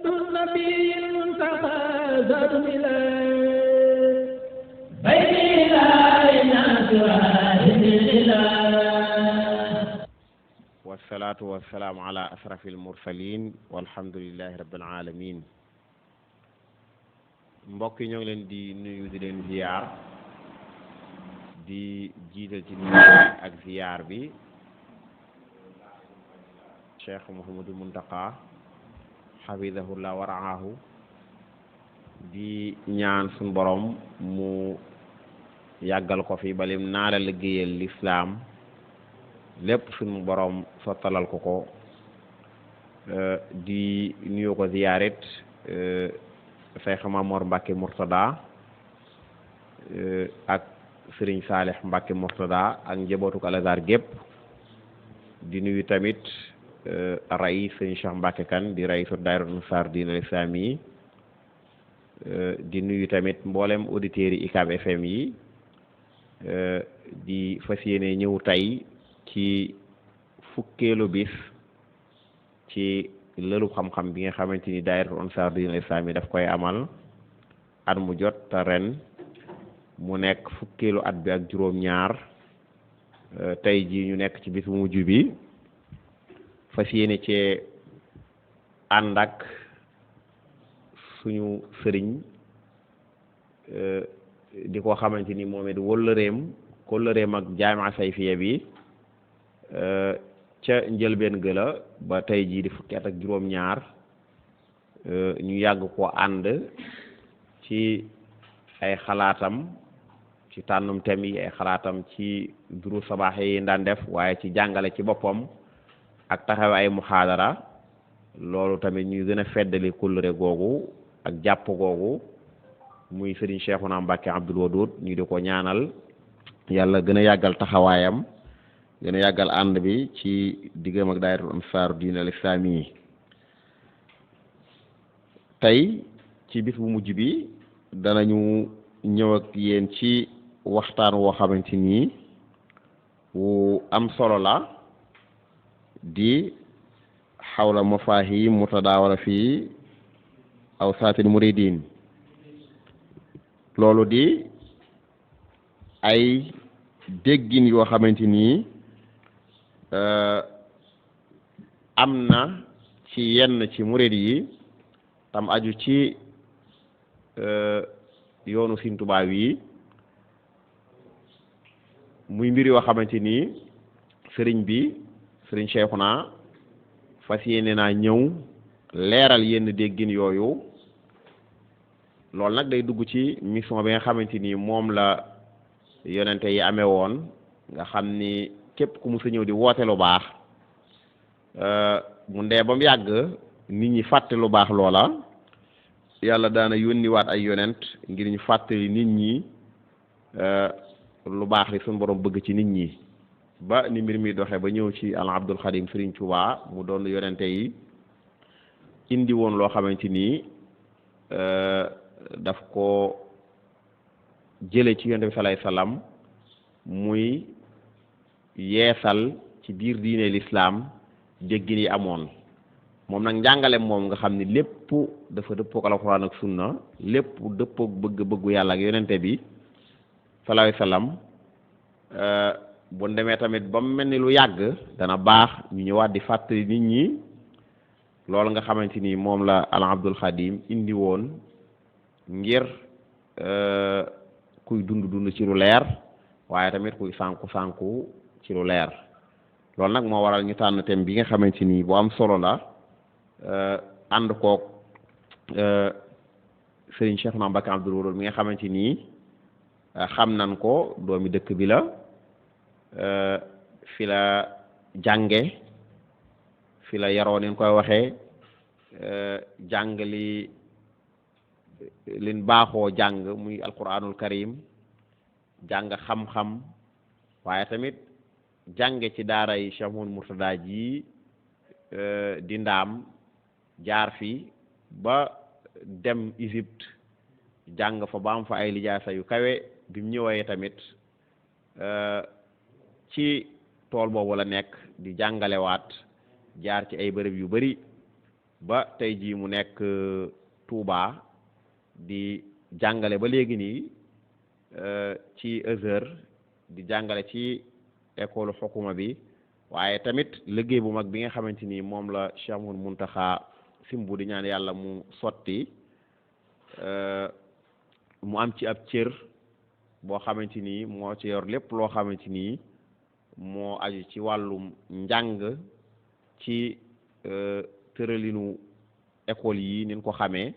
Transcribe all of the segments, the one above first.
أدعو النبي المنتقى زاد إلى بيتي لا يناس واحد إلا. والصلاة والسلام على أشرف المرسلين والحمد لله رب العالمين. mbokk yi ñoo ngi leen di nuyu di leen ziyaar di jiital ci nuyu ak ziyaar bi Cheikh Mouhamadou Mountakha hafidahullah wa ra'ahu, di ñaan suñ borom mu yàggal ko fi balim naa la liggéeyal lislaam lépp suñu borom sottalal ko ko, di nuyu ko ziyaaret Cheikh Mamor Mbacke Mourtada ak Serigne Salih Mbacke Mourtada ak njabootu Al-Azhar gépp, di nuyu tamit rais Serigne Cheikh Mbacke Kane di raisu daayira Ansar Din al-Islami, di nuyu tamit mboolem auditeurs yi UCAB FM yi, di fas yéene ñëw tey ci fukkeelu bis ci lëlu xam-xam bi nga xamante ni daayira Ansar Din al-Islami daf koy amal at mu jot te ren mu nekk fukkeelu at bi ak juróom-ñaar, tey ji ñu nekk ci bis bu mujj bi fas yéene cee ànd ak suñu sëriñ di ko xamante ni moom it kóllëreem ak jaami'a sayfiya bi ca njëlbeen gëla ba tey jii di fukki at ak juróom-ñaar, ñu yàgg ko ànd ci ay xalaatam ci tànnum tem yi, ay xalaatam ci duru sabaax yi daan def, waaye ci jàngale ci boppam ak taxaw ay muhaadara. loolu tamit ñu gën a feddali kóllëre googu ak jàpp googu muy Serigne Cheikhouna Mbacké Abdoul Wadoud, ñu di ko ñaanal yàlla gën a yàggal taxawaayam, gën a yàggal ànd bi ci diggam ak daayiratul Ansar Din al-Islami. tey ci bis bu mujj bi danañu ñëw ak yéen ci waxtaan woo xamante ni wu am solo la, di xawla mafahim mutadaawala fi awsaatil muridin. loolu di ay déggin yoo xamante ni am na ci yenn ci murid yi tam aju ci yoonu Sëriñ Tuubaa yi, muy mbir yoo xamante ni sëriñ Cheikhouna fas yéene naa ñëw leeral yenn déggin yooyu. loolu nag day dugg ci mission bi nga xamante ni moom la yonente yi amee woon, nga xam ni képp ku musa ñëw di woote lu baax mu ndee ba mu yàgg nit ñi fàtte lu baax loola, yàlla daana yónniwaat ay yonent ngir ñu fàttali nit ñi lu baax li suñu borom bëgg ci nit ñi, ba ni mbir mi doxe ba ñëw ci al Abdul Xadim Serigne Touba mu doon yonente yi indi woon loo xamante ni daf ko jële ci yonent bi sallallahu alayhi wasallam muy yeesal ci biir diine l'islam déggin yi amoon. moom nag njàngale moom nga xam ni lépp dafa dëppook alxuraan ak sunna, lépp dëppook bëggu yàlla ak yonente bi sallallahu alayhi wasallam. bu demee tamit ba mu mel ni lu yàgg dana baax ñu ñëwaat di fàttali nit ñi loolu nga xamante ni moom la al Abdul Xadim indi woon ngir kuy dund ci lu leer, waaye tamit kuy sànku ci lu leer. loolu nag moo waral ñu tànn thème bi nga xamante ni bu am solo la, ànd koog Serigne Cheikhouna Mbacké Abdoul Wadoud mi nga xamante ni xam nan ko, doomi dëkk bi la, fi la jànge, fi la yaroo ni koy waxee, jàng lin baaxoo jàng muy alquranul karim, jàng xam-xam, waaye tamit jànge ci daara yi Cheikh Mouhamadou Mourtada ji di Ndaam, jaar fi ba dem Égypte jàng fa ba am fa ay lijaasa yu kawe. bi mu ñëwee tamit ci tool boobu la nekk di jàngalewaat, jaar ci ay bërëb yu bari ba tey jii mu nekk Touba di jàngale ba léegi nii ci Azhar di jàngale ci école xukuma bi waaye tamit liggéey bu mag bi nga xamante ni moom la Cheikh Mouhamadou Mountakha simbu di ñaan yàlla mu sotti mu am ci ab cër boo xamante ni moo ci yor lépp loo xamante ni moo aju ci wàllum njàng ci tëralinu école yi nin ko xamee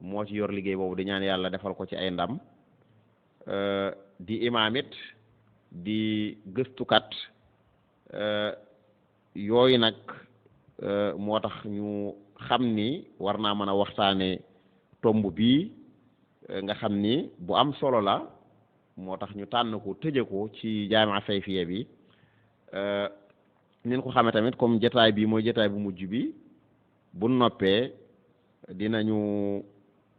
moo ci yor liggéey boobu di ñaan yàlla defal ko ci ay ndam di imaamit di gëstukat yooyu nag moo tax ñu xam ni war naa mën a waxtaane tomb bii nga xam ni bu am solo la moo tax ñu tànn ko tëje ko ci jaami'a sayfiya bi nin ko xamee tamit comme jotaay bi mooy jotaay bu mujj bi bu noppee dinañu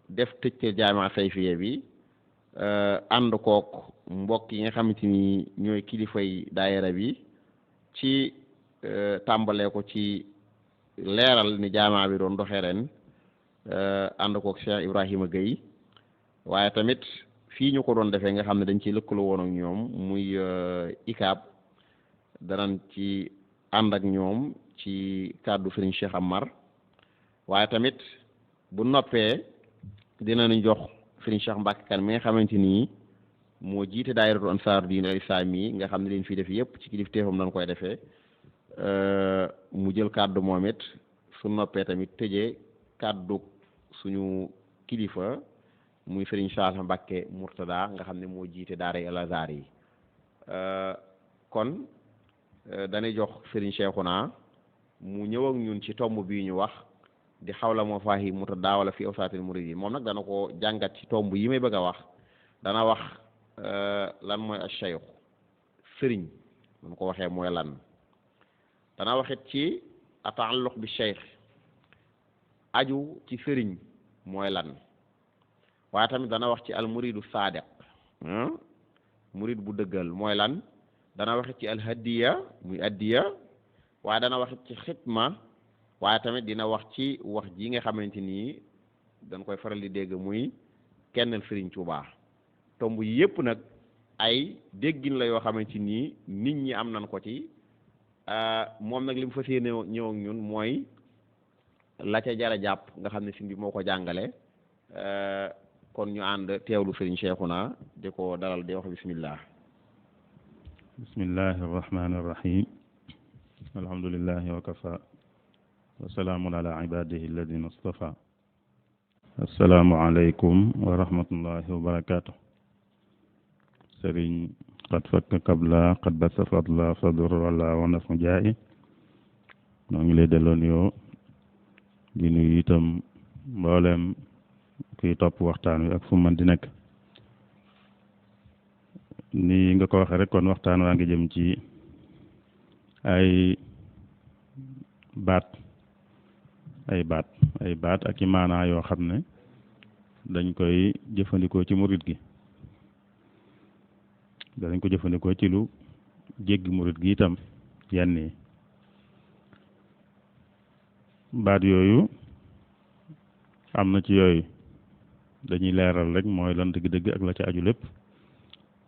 def tëj jaami'a sayfiya bi ànd kook mbokk yi nga xamante ni ñooy kilifay daayira bi ci tàmbalee ko ci leeral ni jaami'a bi doon doxee ren ànd kook Cheikh Ibrahima Gueye waaye tamit fii ñu ko doon defee nga xam ne dañ ci lëkkaloo woon ak ñoom muy ICAB danañ ci ànd ak ñoom ci kàddu Serigne Cheikh Amar waaye tamit bu noppee dinañu jox Serigne Cheikh Mbacke Kane mi nga xamante ni moo jiite daayiratu Ansaaru Diin al Islaami nga xam ne leen fii def yëpp ci kilifteefam lañ koy defee mu jël kàddu moom it su noppee tamit tëjee kàddu suñu kilifa muy Serigne Saliou Mbacke Mourtada nga xam ne moo jiite daara Al Azhar yi kon dañuy jox Serigne Cheikhouna mu ñëw ak ñun ci tomb bii ñu wax di xawla mafaahim mutadaawala fi awsaatil muridin moom nag dana ko jàngat ci tomb yi may bëgg a wax dana wax lan mooy ash-shaykh sëriñ mun ko waxee mooy lan dana waxit ci ataalluq bi shaykh aju ci sëriñ mooy lan waaye tamit dana wax ci al muridu saadiq murid bu dëggal mooy lan dana waxit ci al hadiya muy addiya waaye dana waxit ci xitma waaye tamit dina wax ci wax ji nga xamante ni dañ koy faral di dégg muy kennal Sëriñ Tuubaa tomb yi yëpp nag ay déggin la yoo xamante ni nit ñi am nañ ko ci moom nag li mu fas yéene ñëw ak ñun mooy la ca jara jàpp nga xam ne si bi moo ko jàngale kon ñu ànd teewlu Sëriñ Cheikhouna di ko dalal di wax bismillah bismillahi arrahmani irrahim alhamdulillahi wa kafa wa salaamun ala ibadihi alladina istafa assalaamu aleykum wa rahmatullahi wa barakatuh sëriñ qad fakka kabla qad basa fadla fadur wala wa nafu jaayi noo ngi lay delloo nuyoo di nuyu itam mboolem kuy topp waxtaan wi ak fu mën di nekk ni nga ko waxee rek kon waxtaan waa ngi jëm ci ay baat ak i maanaa yoo xam ne dañ koy jëfandikoo ci murit gi danañ ko jëfandikoo ci lu jéggi murit gi itam yenn yi baat yooyu am na ci yooyu dañuy leeral rek mooy lan dëgg-dëgg ak la ca aju lépp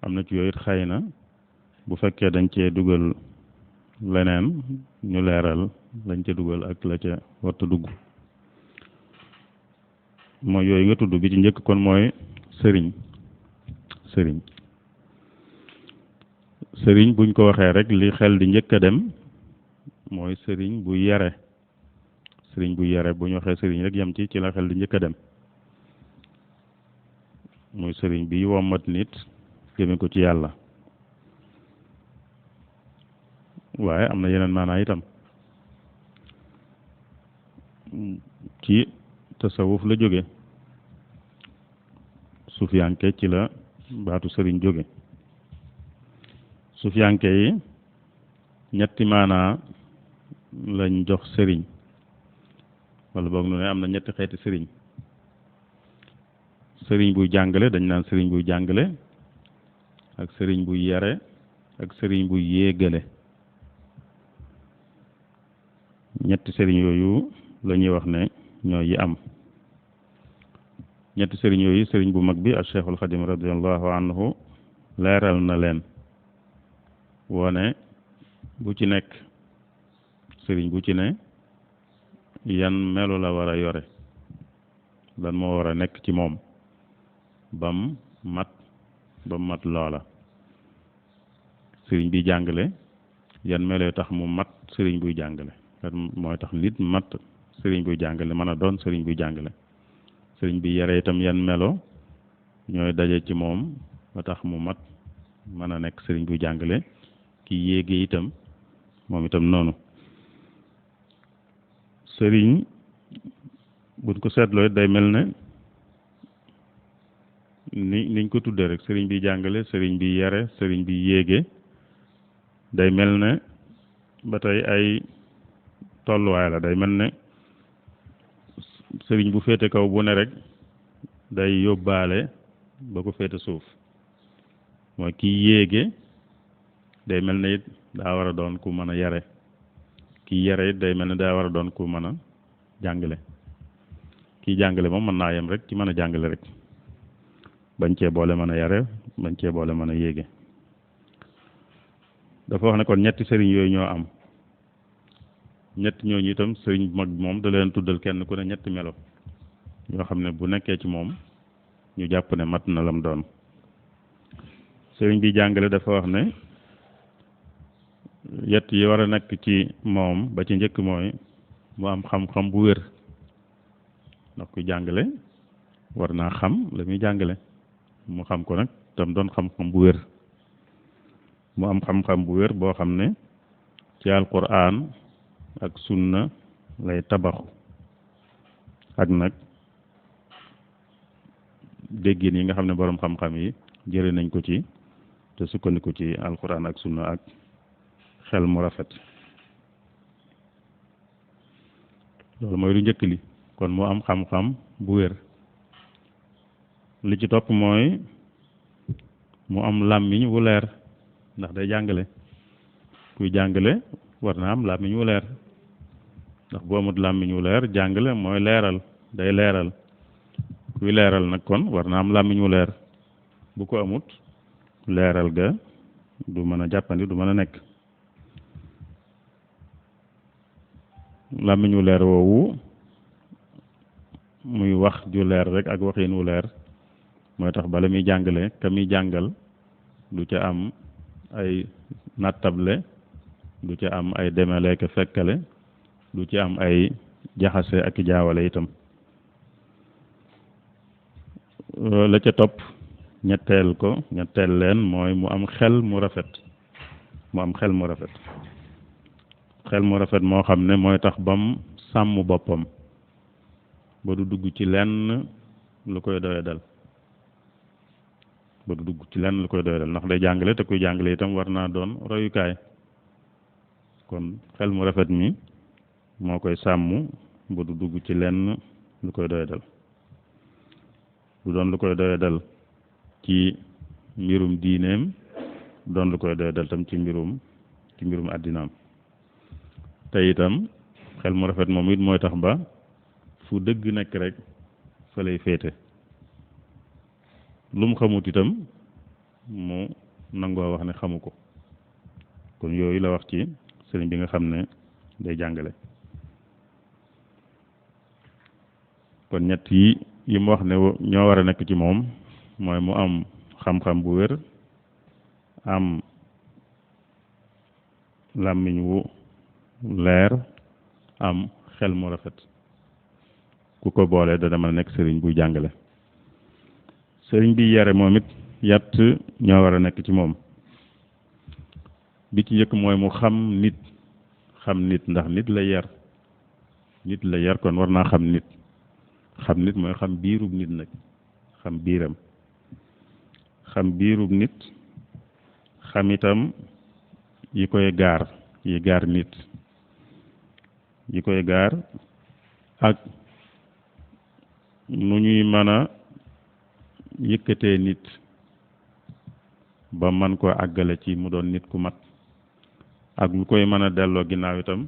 am na ci yooyu it xëy na bu fekkee dañ cee dugal leneen ñu leeral lañ ca dugal ak la ca warta dugg mooy yooyu nga tudd bi ci njëkk kon mooy sëriñ buñ ko waxee rek li xel di njëkk a dem mooy sëriñ bu yare bu ñu waxee sëriñ rek yem ci la xel di njëkk a dem muy sëriñ bi wommat nit jëme ko ci yàlla waaye am na yeneen maanaa itam ci tasawuf la jóge sufiyanke ci la baatu sëriñ jóge sufiyanke yi ñetti maanaa lañ jox sëriñ wala boog nu ne am na ñetti xeeti sëriñ sëriñ buy jàngale dañ naan sëriñ buy jàngale ak sëriñ buy yare ak sëriñ buy yéegale ñetti sëriñ yooyu la ñuy wax ne ñooy yi am ñetti sëriñ yooyu sëriñ bu mag bi ak Cheikhul Xadim radiallahu anhu leeral na leen wone bu ci nekk sëriñ bu ci ne yan melo la war a yore lan moo war a nekk ci moom bam mat loola sëriñ bi jàngale yan melo tax mu mat sëriñ buy jàngale lan mooy tax nit mat sëriñ buy jàngale mën a doon sëriñ buy jàngale sëriñ bi yare itam yan melo ñooy daje ci moom ba tax mu mat mën a nekk sëriñ buy jàngale ki yéege itam moom itam noonu sëriñ buñ ko seetloo day mel ne niñ ko tuddee rek sëriñ bi jàngale sëriñ bi yare sëriñ bi yéege day mel ne ba tey ay tolluwaay la day mel ne sëriñ bu féete kaw bu ne rek day yóbbaale ba ko féete suuf mooy kiy yéege day mel ne it daa war a doon ku mën a yare kiy yare it day mel ne daa war a doon ku mën a jàngale kiy jàngale moom mën naa yem rek ci mën a jàngale rek bañ cee boole mën a yare bañ cee boole mën a yéege dafa wax ne kon ñetti sëriñ yooyu ñoo am ñetti ñooñu itam sëriñ mag moom da leen tuddal kenn ku ne ñetti melo yoo xam ne bu nekkee ci moom ñu jàpp ne mat na lam doon sëriñ bi jàngale dafa wax ne yett yi war a nekk ci moom ba ci njëkk mooy mu am xam-xam bu wér ndax kuy jàngale war naa xam la muy jàngale mu xam ko nag tam doon xam-xam bu wér mu am xam-xam bu wér boo xam ne ci alquran ak sunna lay tabaxu ak nag déggin yi nga xam ne boroom xam-xam yi jëre nañ ko ci te sukkandiku ci alquran ak sunna ak xel mu rafet loolu mooy lu njëkk li kon mu am xam-xam bu wér li ci topp mooy mu am làmmiñ wu leer ndax day jàngale kuy jàngale war na am làmmiñ wu leer ndax bu amut làmmiñ wu leer jàngale mooy leeral day leeral kuy leeral nag kon war na am làmmiñ wu leer bu ko amut leeral ga du mën a jàppandi du mën a nekk làmmiñ wu leer woowu muy wax ju leer rek ak waxin wu leer mooy tax bala muy jàngale ka muy jàngal du ca am ay nattable du ca am ay demale ka fekkale du ci am ay jaxase ak jaawale itam la ca topp ñetteel leen mooy mu am xel mu rafet xel mu rafet moo xam ne mooy tax bam sàmm boppam ba du dugg ci lenn lu koy doyadal ndax day jàngale te kuy jàngale itam war naa doon royukaay kon xel mu rafet mi moo koy sàmm ba du dugg ci lenn lu koy doyadal du doon lu koy doyadal ci mbirum diineem doon lu koy doyadal tam ci mbirum àddinaam te itam xel mu rafet moom it mooy tax ba fu dëgg nekk rek fa lay féete lu mu xamut itam mu nangoo wax ne xamu ko kon yooyu la wax ci sëriñ bi nga xam ne day jàngale kon ñett yi mu wax ne ñoo war a nekk ci moom mooy mu am xam-xam bu wér am làmmiñ wu leer am xel mu rafet ku ko boole da dama nekk sëriñ buy jàngale sëriñ bi yare moom it yatt ñoo war a nekk ci moom bi ci njëkk mooy mu xam nit ndax nit la yar kon war naa xam nit mooy xam biirub nit nag xam biiram xam biirub nit xam itam yi koy gaar nit yi koy gaar ak nu ñuy mën a yëkkatee nit ba man ko àggale ci mu doon nit ku mat ak lu koy mën a delloo ginnaaw itam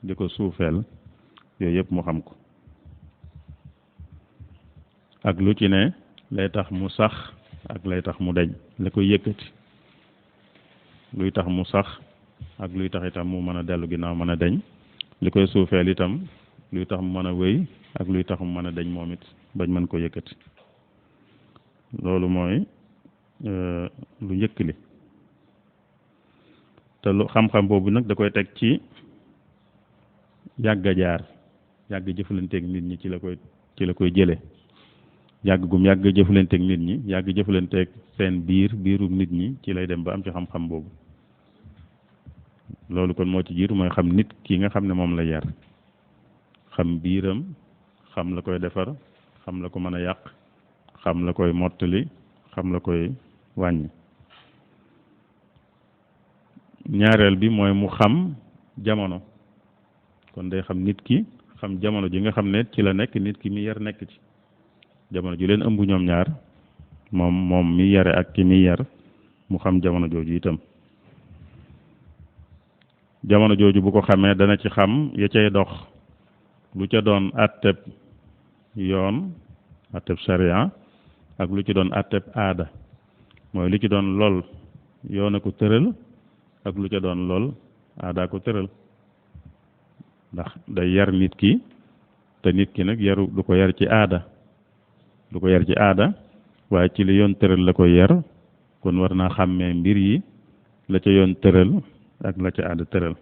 di ko suufeel yooyu yëpp mu xam ko ak lu ci ne lay tax mu sax ak lay tax mu deñ la koy yëkkati luy tax mu sax ak luy tax itam mu mën a dellu ginnaaw mën a deñ li koy suufeel itam luy tax mu mën a wéy ak luy tax mu mën a deñ moom it bañ mën ko yëkkati loolu mooy lu njëkk li te lu xam-xam boobu nag da koy teg ci yàgg a jaar yàgg jëflanteeg nit ñi ci la koy jële yàgg gum yàgg jëflanteeg nit ñi yàgg jëflanteeg seen biirum nit ñi ci lay dem ba am ci xam-xam boobu loolu kon moo ci jiitu mooy xam nit ki nga xam ne moom la yar xam biiram xam la koy defar xam la ko mën a yàq xam la koy mottali xam la koy wàññi ñaareel bi mooy mu xam jamono kon day xam nit ki xam jamono ji nga xam ne ci la nekk nit ki mi yar nekk ci jamono ju leen ëmb ñoom ñaar moom mi yare ak ki mi yar mu xam jamono jooju itam jamono jooju bu ko xamee dana ci xam ya cay dox lu ca doon atteb yoon atteb sharia ak lu ci doon atteb aada mooy lu ci doon lool yoon a ko tëral ak lu ca doon lool aada ko tëral ndax day yar nit ki te nit ki nag yaru du ko yar ci aada waaye ci li yoon tëral la koy yar kon war naa xàmmee mbir yi la ca yoon tëral ak la ca aada tëral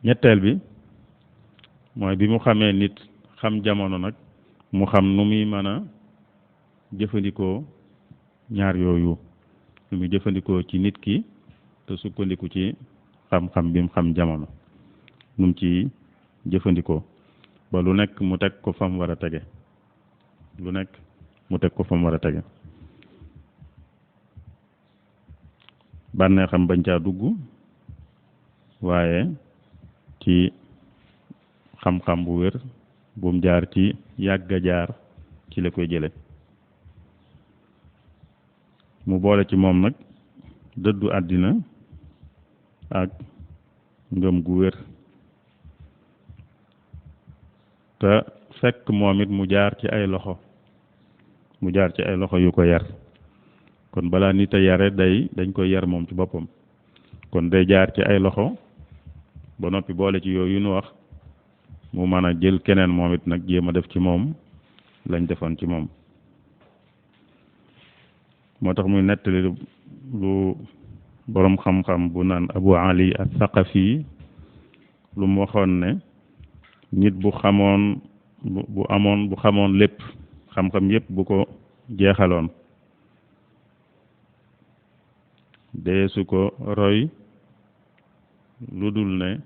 ñetteel bi mooy bi mu xamee nit xam jamono nag mu xam nu muy mën a jëfandikoo ñaar yooyu nu muy jëfandikoo ci nit ki te sukkandiku ci xam-xam bi mu xam jamono nu mu ci jëfandikoo ba lu nekk mu teg ko fa mu war a tege lu nekk mu teg ko fa mu war a tege bànnee xam bañ caa dugg waaye ci xam-xam bu wér bu mu jaar ci yàgg a jaar ci la koy jële mu boole ci moom nag dëddu àddina ak ngëm gu wér te fekk moom it mu jaar ci ay loxo yu ko yar kon balaa nit a yare dañ koy yar moom ci boppam kon day jaar ci ay loxo ba noppi boole ci yooyu nu wax mu mën a jël keneen moom it nag jéem a def ci moom lañ defoon ci moom moo tax muy nettali lu boroom xam-xam bu naan Abu Ali as-Saqafi lu mu waxoon ne nit bu xamoon lépp xam-xam yépp bu ko jeexaloon dee su ko roy lu dul ne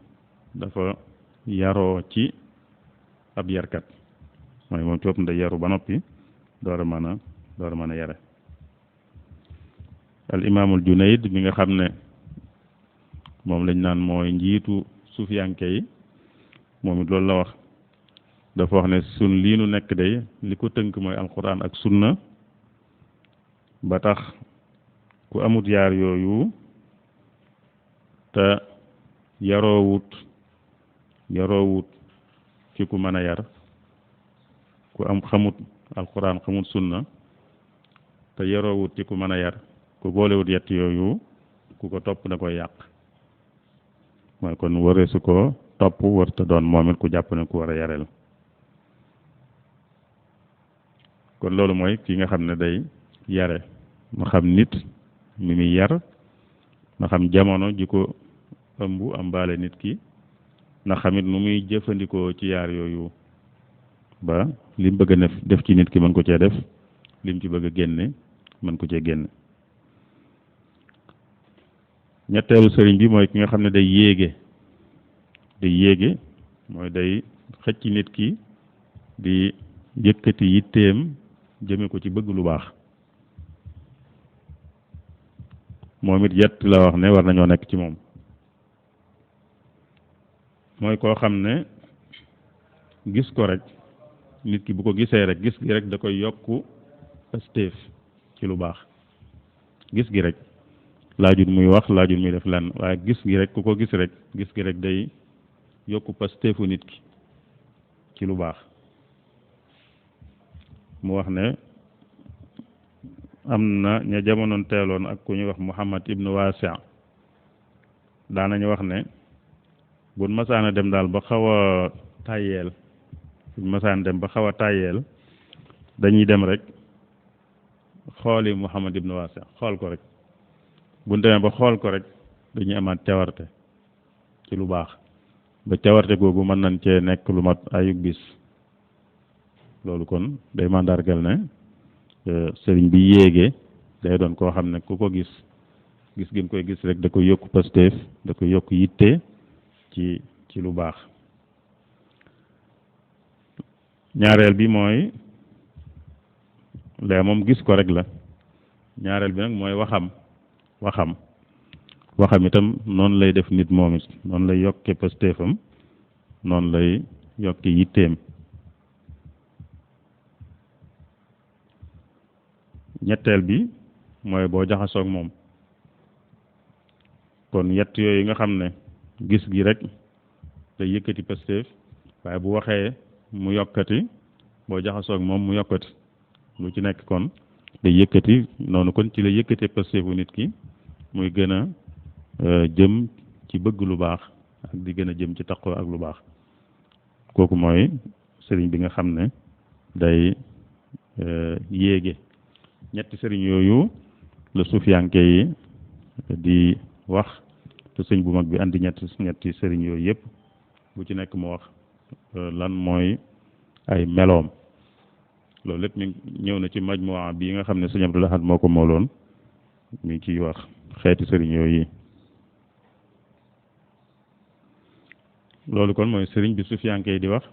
dafa yaroo ci ab yarkat mooy moom coop nda yaru ba noppi door a mën a yare al imaamul Junayd mi nga xam ne moom lañ naan mooy njiitu sufiyanke yi moom it loolu la wax dafa wax ne sun lii nu nekk day li ko tënk mooy alquran ak sunna ba tax ku amut yaar yooyu te yaroowut ci ku mën a yar ku am xamut alquran xamut sunna te yaroowut ci ku mën a yar ku boolewut yett yooyu ku ko topp da koy yàq mooy kon waree su ko topp warta doon moom it ku jàpp ne ku war a yareel kon loolu mooy ki nga xam ne day yare ma xam nit mi muy yar ma xam jamono ji ko ëmb am baale nit ki na xamit nu muy jëfandikoo ci yaar yooyu ba lim bëgg a def ci nit ki mën ko cee def lim ci bëgg a génne mën ko cee génne ñetteelu sëriñ bi mooy ki nga xam ne day yéege mooy day xëcc nit ki di yëkkati yitteem jëme ko ci bëgg lu baax moom it yett la wax ne war nañoo nekk ci moom mooy koo xam ne gis ko rek nit ki bu ko gisee rek gis gi rek da koy yokku pastéef ci lu baax gis gi rek laajut muy wax laajut muy def lenn waaye gis gi rek ku ko gis rek gis gi rek day yokku pasteefu nit ki ci lu baax mu wax ne am na ña jamonoon teeloon ak ku ñuy wax Muhammad ibnu Wasi' daanañu wax ne buñ masaana dem daal ba xaw a tàyyeel buñ masaana dem ba xaw a tàyyeel dañuy dem rek xooli Muhammad ibnu Wasi' xool ko rek buñ demee ba xool ko rek dañuy amaat cawarte ci lu baax ba cawarte googu mën nañ cee nekk lu mat ayub bis loolu kon day mandargal ne sëriñ bi yéege day doon koo xam ne ku ko gis gi mu koy gis rek da koy yokk pasteef da koy yokk yitte ci lu baax ñaareel bi mooy lee moom gis ko rek la ñaareel bi nag mooy waxam itam noonu lay def nit moom it noonu lay yokke pasteefam noonu lay yokke yitteem ñetteel bi mooy boo jaxasoog moom kon yett yooyu nga xam ne gis gi rek day yëkkati pasteef waaye bu waxee mu yokkati boo jaxasoog moom mu yokkati lu ci nekk kon day yëkkati noonu kon ci la yëkkatee pasteefu nit ki muy gën a jëm ci bëgg lu baax ak di gën a jëm ci taqoo ak lu baax kooku mooy sëriñ bi nga xam ne day yéege ñetti sëriñ yooyu la suufiyanke yi di wax te sëñ bu mag bi andi ñetti sëriñ yooyu yëpp bu ci nekk mu wax lan mooy ay meloom loolu lépp mi ñëw na ci majmuwa bi nga xam ne sëñ Abdul Ahad moo ko mooloon mi ciy wax xeeti sëriñ yooyu loolu kon mooy sëriñ bi suufiyanke yi di wax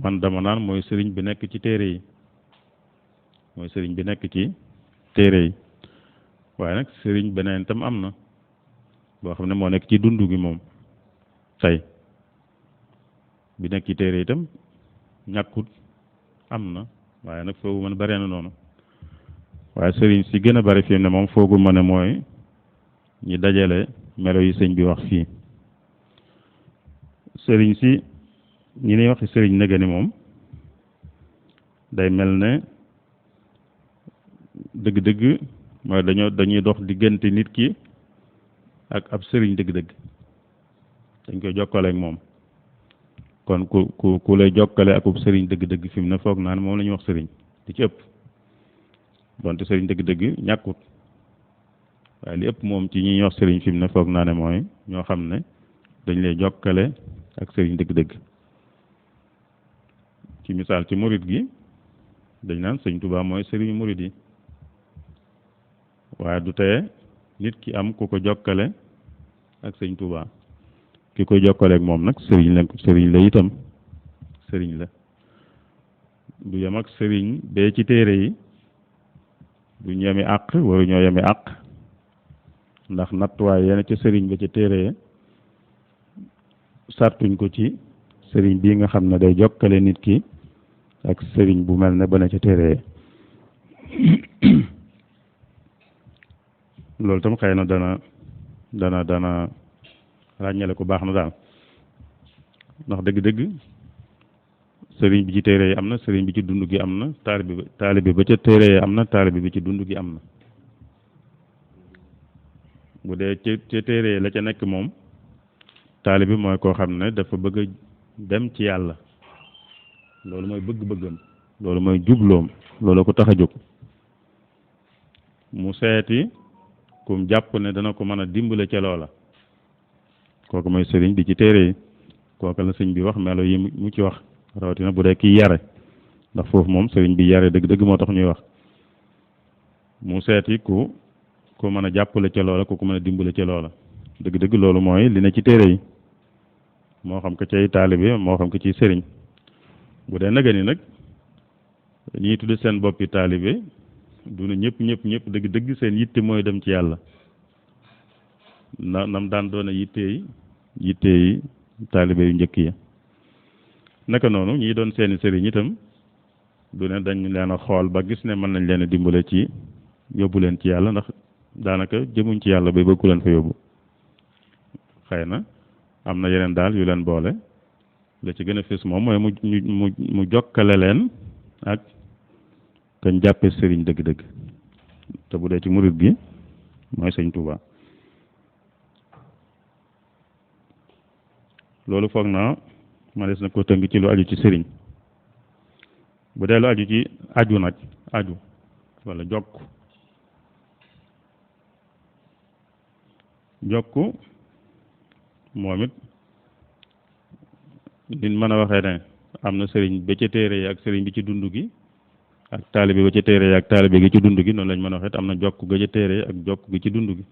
man dama naan mooy sëriñ bi nekk ci téere yi mooy sëriñ bi nekk ci téere yi waaye nag sëriñ beneen tam am na boo xam ne moo nekk ci dundu gi moom tey bi nekk ci téere itam ñàkkut am na waaye nag foogu mën bare na noonu waaye sëriñ si gën a bari fi ne moom foogu ma ne mooy ñi dajale melo yi sëñ bi wax fii sëriñ si ñi ñuy waxi sëriñ nëga ni moom day mel ne dëgg-dëgg mooy dañuy dox diggante nit ki ak ab sëriñ dëgg-dëgg dañ koy jokkale ak moom kon ku lay jokkale ak ab sëriñ dëgg-dëgg fi mu ne foog naa ne moom la ñuy wax sëriñ di ci ëpp donte sëriñ dëgg-dëgg ñàkkut waaye li ëpp moom ci ñi wax sëriñ fi mu ne foog naa ne mooy ñoo xam ne dañ lay jokkale ak sëriñ dëgg-dëgg ci misaal ci murit gi dañ naan sëñ Tuubaa mooy sëriñu murit yi waaye du teye nit ki am ku ko jokkale ak sëñ Tuubaa ki koy jokkale ak moom nag sëriñ la itam sëriñ la du yem ak sëriñ bee ci téere yi du ñu yemi àq waru ñoo yemi àq ndax nattuwaay yenn ci sëriñ ba ci téere yi sartuñ ko ci sëriñ bii nga xam ne day jokkale nit ki ak sëriñ bu mel ne ba ne ca téere loolu tam xëy na dana ràññale ko baax na daal ndax dëgg-dëgg sëriñ bi ci téere yi am na sëriñ bi ci dund gi am na taalibe ba ca téere yi am na taalibe bi ci dund gi am na bu dee ca téere yi la ca nekk moom taalibe bi mooy koo xam ne dafa bëgg a dem ci yàlla loolu mooy bëgg-bëggam loolu mooy jubloom loolu ko tax a jóg mu seeti kum jàpp ne dana ko mën a dimbale ca loola kooku mooy sëriñ bi ci téere yi kooku la sëñ bi wax melo yi mu ci wax rawatina bu dee kii yare ndax foofu moom sëriñ bi yare dëgg-dëgg moo tax ñuy wax mu seeti ku mën a jàppale ca loola ku mën a dimbale ca loola dëgg-dëgg loolu mooy li ne ci téere yi moo xam ko cay taalibe moo xam ko ciy sëriñ bu dee naga ni nag ñiy tudde seen boppi taalibe du ne ñëpp dëgg-dëgg seen yitte mooy dem ci yàlla nam daan doona yitteey taalibe yu njëkk ya naka noonu ñi doon seeni sëriñ itam du ne dañ leen a xool ba gis ne mën nañ leen a dimbale ci yóbbu leen ci yàlla ndax daanaka jëmuñ ci yàlla bay bëggu leen fa yóbbu xëy na am na yeneen daal yu leen boole la ci gën a fës moom mooy mu jokkale leen ak kañ jàppe sëriñ dëgg-dëgg te bu dee ci murit gi mooy sëñ Tuuba loolu foog naa ma des na ko tënk ci lu aju ci sëriñ bu dee lu aju ci aju nag aju walla jokk moom it liñ mën a waxee ne am na sëriñ ba ca téere yi ak sëriñ bi ci dund gi ak taalibe ba ca téere yi ak taalibe gi ci dund gi noonu lañ mën a waxee am na jokk ga ca téere yi ak jokk gi ci dund gi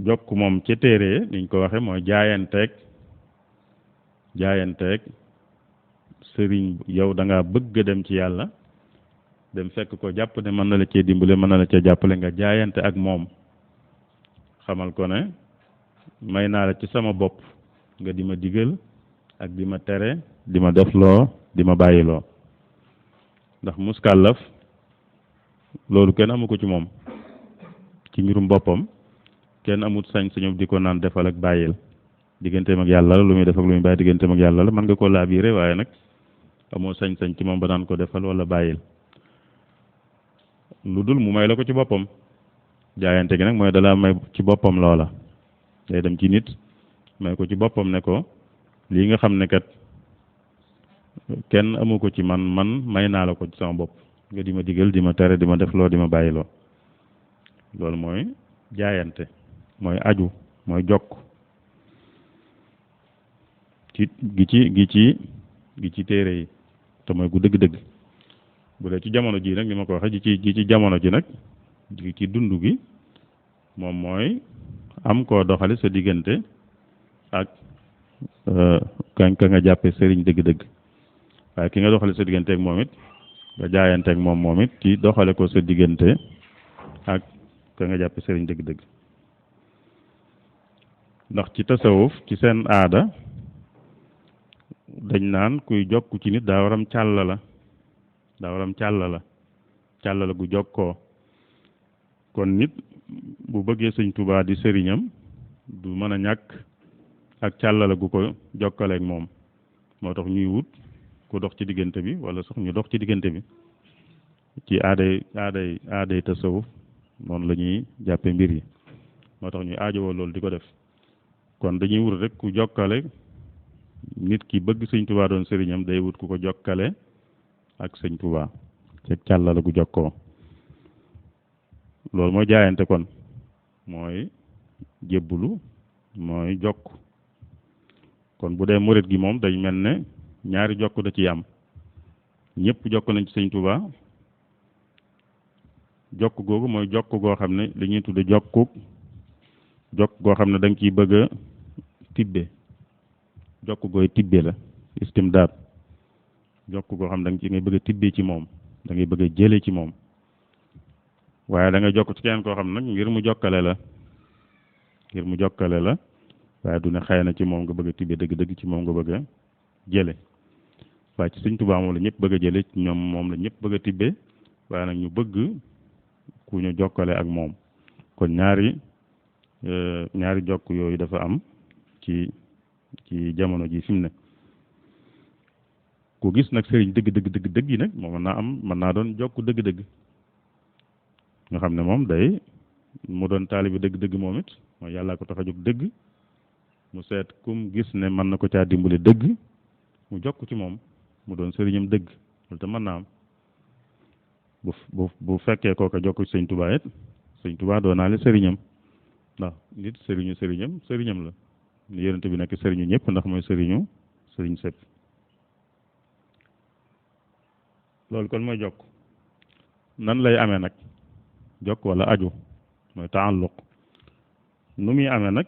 jokk moom ca téere yi niñ ko waxee mooy jaayanteeg sëriñ yow da ngaa bëgg a dem ci yàlla dem fekk ko jàpp ne mën na la cee dimbale mën na la cee jàppale nga jaayante ak moom xamal ko ne may naa la ci sama bopp nga di ma digal ak di ma tere di ma defloo di ma bàyyiloo ndax muskàllaf loolu kenn amu ko ci moom ci mbirum boppam kenn amut sañ-sañu di ko naan defal ak bàyyil digganteem ak yàlla la lu muy def ak lu muy bàyyi digganteem ak yàlla la mën nga koo laabiire waaye nag amoo sañ-sañ ci moom ba naan ko defal wala bàyyil lu dul mu may la ko ci boppam jaayante gi nag mooy dalaa may ci boppam loola day dem ci nit may ko ci boppam ne ko lii nga xam ne kat kenn amu ko ci man may naa la ko ci sama bopp nga di ma digal di ma tere di ma def loo di ma bàyyiloo loolu mooy jaayante mooy aju mooy jokk gi ci téere yi te mooy gu dëgg-dëgg bu dee ci jamono ji nag ni ma ko waxee gi ci jamono ji nag gi ci dund gi moom mooy am koo doxale sa diggante ak ka nga jàppe sëriñ dëgg-dëgg waaye ki nga doxale sa diggante ak moom it nga jaayante ak moom it ci doxale ko sa diggante ak ka nga jàppe sëriñ dëgg-dëgg ndax ci tasawuf ci seen aada dañ naan kuy jokk ci nit daa waram càll la gu jokkoo kon nit bu bëggee sëñ Tuubaa di sëriñam du mën a ñàkk ak càllala gu ko jokkaleek moom moo tax ñuy wut ku dox ci diggante bi wala sax ñu dox ci diggante bi ci aaday tasawuf noonu la ñuy jàppe mbir yi moo tax ñuy aajowoo loolu di ko def kon dañuy wut rek ku jokkale nit ki bëgg sëñ Tuubaa doon sëriñam day wut ku ko jokkale ak sëñ Tuubaa ci càllala gu jokkoo loolu mooy jaayante kon mooy jébbulu mooy jokk kon bu dee murit gi moom dañ mel ne ñaari jokk da ciy am ñëpp jokk nañ ci sëñ Tuubaa jokk googu mooy jokk goo xam ne li ñuy tudde jokk goo xam ne da nga ciy bëgg a tibbe jokk gooy tibbe la istimdaad jokk goo xam ne da nga ci ngay bëgg a tibbe ci moom da ngay bëgg a jële ci moom waaye da nga jokk ci keneen koo xam nag ngir mu jokkale la waaye du ne xëy na ci moom nga bëgg a tibbe dëgg-dëgg ci moom nga bëgg a jële waaye ci sëñ Tuubaa moom la ñëpp bëgg a jële ci ñoom moom la ñëpp bëgg a tibbe waaye nag ñu bëgg ku ñu jokkale ak moom kon ñaari jokk yooyu dafa am ci jamono ji fi mu ne ku gis nag sëriñ dëgg yi nag moom mën naa doon jokk dëgg-dëgg nga xam ne moom day mu doon taalibi dëgg-dëgg moom it mooy yàllaa ko tax a jóg dëgg mu seet kum gis ne mën na ko caa dimbali dëgg mu jokk ci moom mu doon sëriñam dëgg loolu te mën naa am bu fekkee kooka jokk ci sëñ Tuubaa it sëñ Tuubaa doonaale sëriñam ndax nit sëriñam la ni yonent bi nekk sëriñu ñëpp ndax mooy sëriñ sëpp loolu kon mooy jokk nan lay amee nag jokk wala aju mooy taalluq nu muy amee nag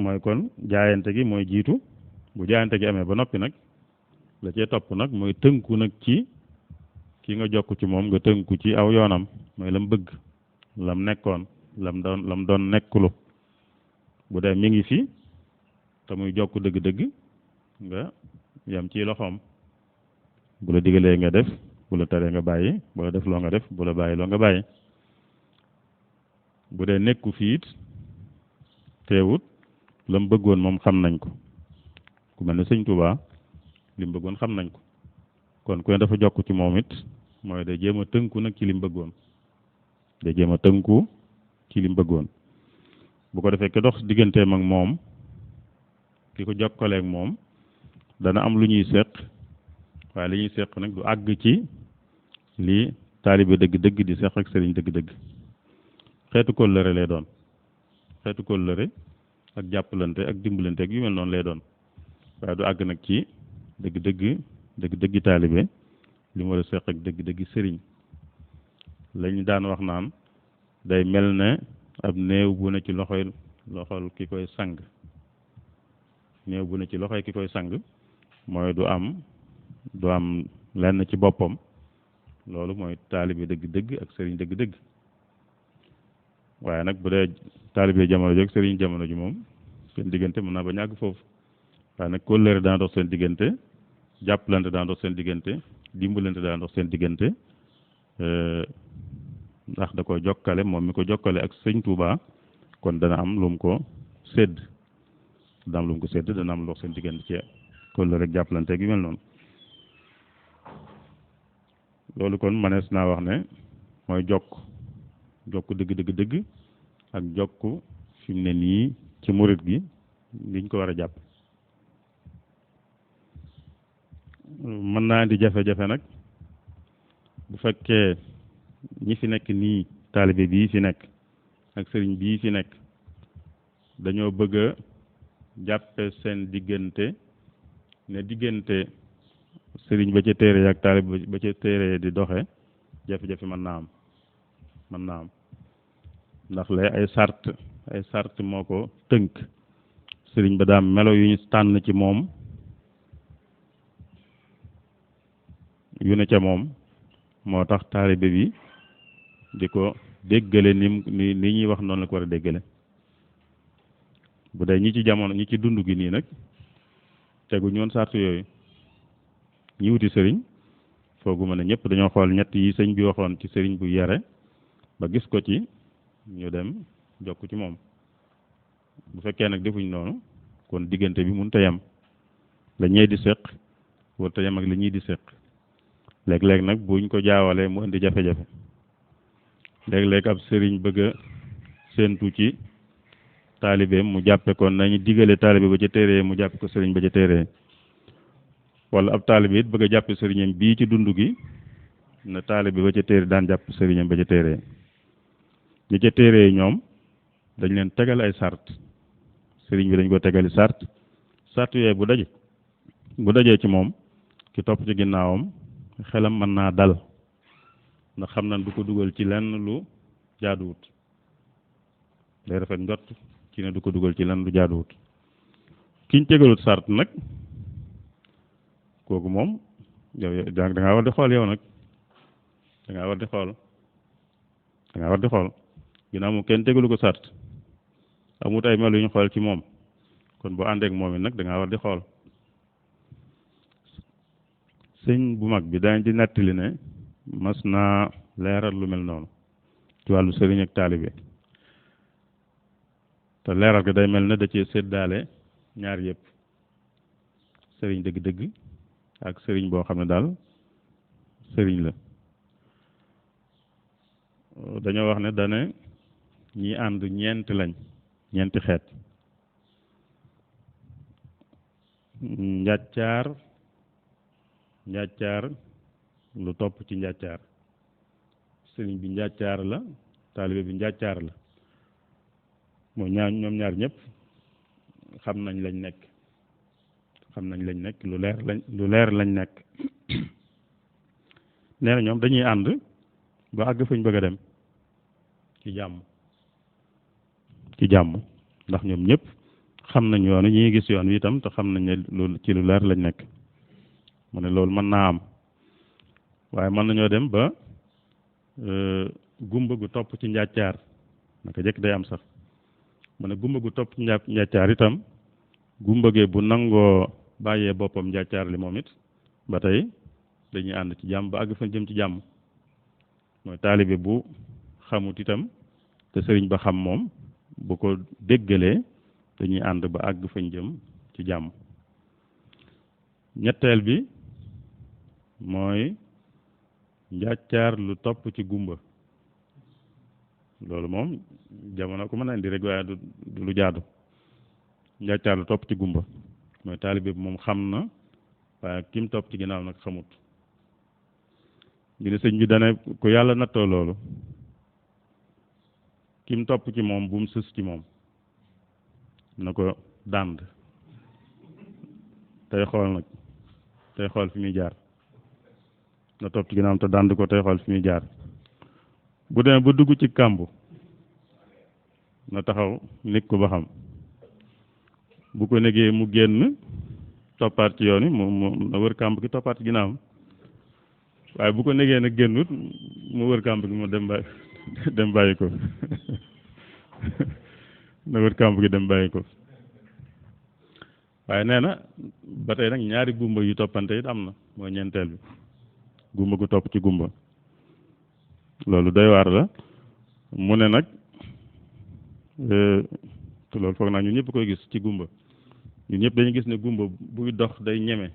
mooy kon jaayante gi mooy jiitu bu jaayante gi amee ba noppi nag la cee topp nag mooy tënku nag ci ki nga jokk ci moom nga tënku ci aw yoonam mooy lam bëgg lam nekkoon lam doon nekkulu bu dee mi ngi fi te muy jokk dëgg-dëgg nga yam ci loxoom bu la digalee nga def bu la teree nga bàyyi bu la def loo nga def bu la bàyyi loo nga bàyyi bu dee nekku fiit teewut la mu bëggoon moom xam nañ ko ku mel ne sëñ Tuubaa li mu bëggoon xam nañ ko kon ku ne dafa jokk ci moom it mooy day jéem a tënku nag ci li mu bëggoon day jéem a tënku ci li mu bëggoon bu ko defee ki dox digganteem ak moom ki ko jokkaleek moom dana am lu ñuy seq waaye li ñuy seq nag du àgg ci li taalibe dëgg-dëgg di seq ak sëriñ dëgg-dëgg xeetu kóllëre lay doon xeetu kóllëre ak jàppalante ak dimbalante ak yu mel noonu lay doon waaye du àgg nag ci dëgg-dëggi taalibe li mu war a seq ak dëgg-dëggi sëriñ lañ daan wax naan day mel ne ab néew bu ne ci loxol ki koy sang néew bu ne ci loxoy ki koy sang mooy du am lenn ci boppam loolu mooy taalibe dëgg-dëgg ak sëriñ dëgg-dëgg waaye nag bu dee taalibe jamono ji ak sëriñ jamono ji moom seen diggante mën naa ba ñàgg foofu waaye nag kóllëre daan dox seen diggante jàppalante daan dox seen diggante dimbalante daan dox seen diggante ndax da ko jokkale moom mi ko jokkale ak sëñ Touba kon dana am lu mu ko sédd dana am lu mu ko sédd dana am lu dox seen diggante ci kóllëre rek jàppalante ak yu mel noonu loolu kon manees naa wax ne mooy jokk dëgg ak jokk fi mu ne nii ci murit gi liñ ko war a jàpp mën naa indi jafe-jafe nag bu fekkee ñi fi nekk nii taalibe bii fi nekk ak sëriñ bii fi nekk dañoo bëgg a jàppe seen diggante ne diggante sëriñ ba ca téere ak taalibe ba ca téere di doxe jafe-jafe mën naa am ndax lay ay sart moo ko tënk sëriñ ba daam melo yu ñu tànn ci moom yu ne ca moom moo tax taalibe bi di ko déggale ni ñuy wax noonu la ko war a déggale bu dee ñi ci jamono ñi ci dund gi nii nag tegu ñoon sart yooyu ñi wuti sëriñ fooguma ne ñëpp dañoo xool ñett yi sëñ bi waxoon ci sëriñ bu yare ba gis ko ci ñu dem jokk ci moom bu fekkee nag defuñ noonu kon diggante bi mënut a yem la ñee di séq warut a yem ak la ñuy di séq léeg-léeg nag buñ ko jaawalee mu indi jafe-jafe léeg-léeg ab sëriñ bëgg a séentu ci taalibeem mu jàppe ko nañu digale taalibe ba ca téere mu jàppe ko sëriñ ba ca téere wala ab taalibe it bëgg a jàppe sëriñam bii ci dund gi na taalibe ba ca téere daan jàpp sëriñam ba ca téere ñi ca téere ñoom dañ leen tegal ay sart sëriñ bi dañ ko tegali sart yooyu bu dajee ci moom ki topp ci ginnaawam xelam mën naa dal ndax xam na du ko dugal ci lenn lu jaaduwut day rafet njott ci ne du ko dugal ci lenn lu jaaduwut kiñ tegalut sart nag kooku moom yow da ngaa war di xool yow nag da ngaa war di xool ginnaaw moom kenn tegalu ko sart amut ay melo yu ñu xool ci moom kon boo àndeek moom it nag da ngaa war di xool sëñ bu mag bi dañ di nettali ne mas naa leeral lu mel noonu ci wàllu sëriñ ak taalibe te leeral ga day mel ne da cee séddaale ñaar yëpp sëriñ dëgg-dëgg ak sëriñ boo xam ne daal sëriñ la dañoo wax ne dane ñi ànd ñeenti xeet njàccaar lu topp ci njàccaar sëriñ bi njàccaar la taalibe bi njàccaar la moo ñoom ñaar ñëpp xam nañ lañ nekk lu leer lañ nekk nee na ñoom dañuy ànd ba àgg fuñ bëgg a dem ci jàmm ndax ñoom ñëpp xam nañ yoon ñi gis yoon wi itam te xam nañ ne loolu ci lu leer lañ nekk mu ne loolu mën naa am waaye mën nañoo dem ba gumba gu topp ci njàccaar naka jëkk day am sax mu ne gumba gu topp ci njàccaar itam gumba gee bu nangoo bàyyee boppam njàccaar li moom it ba tey dañuy ànd ci jàmm ba àgg fa jëm ci jàmm mooy taalibe bu xamut itam te sëriñ ba xam moom bu ko déggalee dañuy ànd ba àgg fañ jëm ci jàmm ñetteel bi mooy njàccaar lu topp ci gumba loolu moom jamono ko mën a indi rek waaye du lu jaadu njàccaar lu topp ci gumba mooy taalibe bi moom xam na waaye kim topp ci ginnaaw nag xamut ñu ne sëñ bi dane ku yàlla nattoo loolu kim topp ci moom bu mu sës ci moom na ko dànd tey xool nag tey xool fi muy jaar na topp ci ginnaaw te dànd ko tey xool fi muy jaar bu demee ba dugg ci kàmb na taxaw nekk ko ba xam bu ko negee mu génn toppaat ci yoon wi mu na wër kàmb gi toppaat ci ginnaawam waaye bu ko negee nag génnut mu wër kàmb gi mu dem bàyyi ko na wër kàmb gi dem bàyyi ko waaye nee na ba tey nag ñaari gumba yu toppante it am na mooy ñeenteel bi gumba gu topp ci gumba loolu doy waar la mu ne nag te loolu foog naa ñun ñëpp koy gis ci gumba ñun ñëpp dañuy gis ne gumba buy dox day ñeme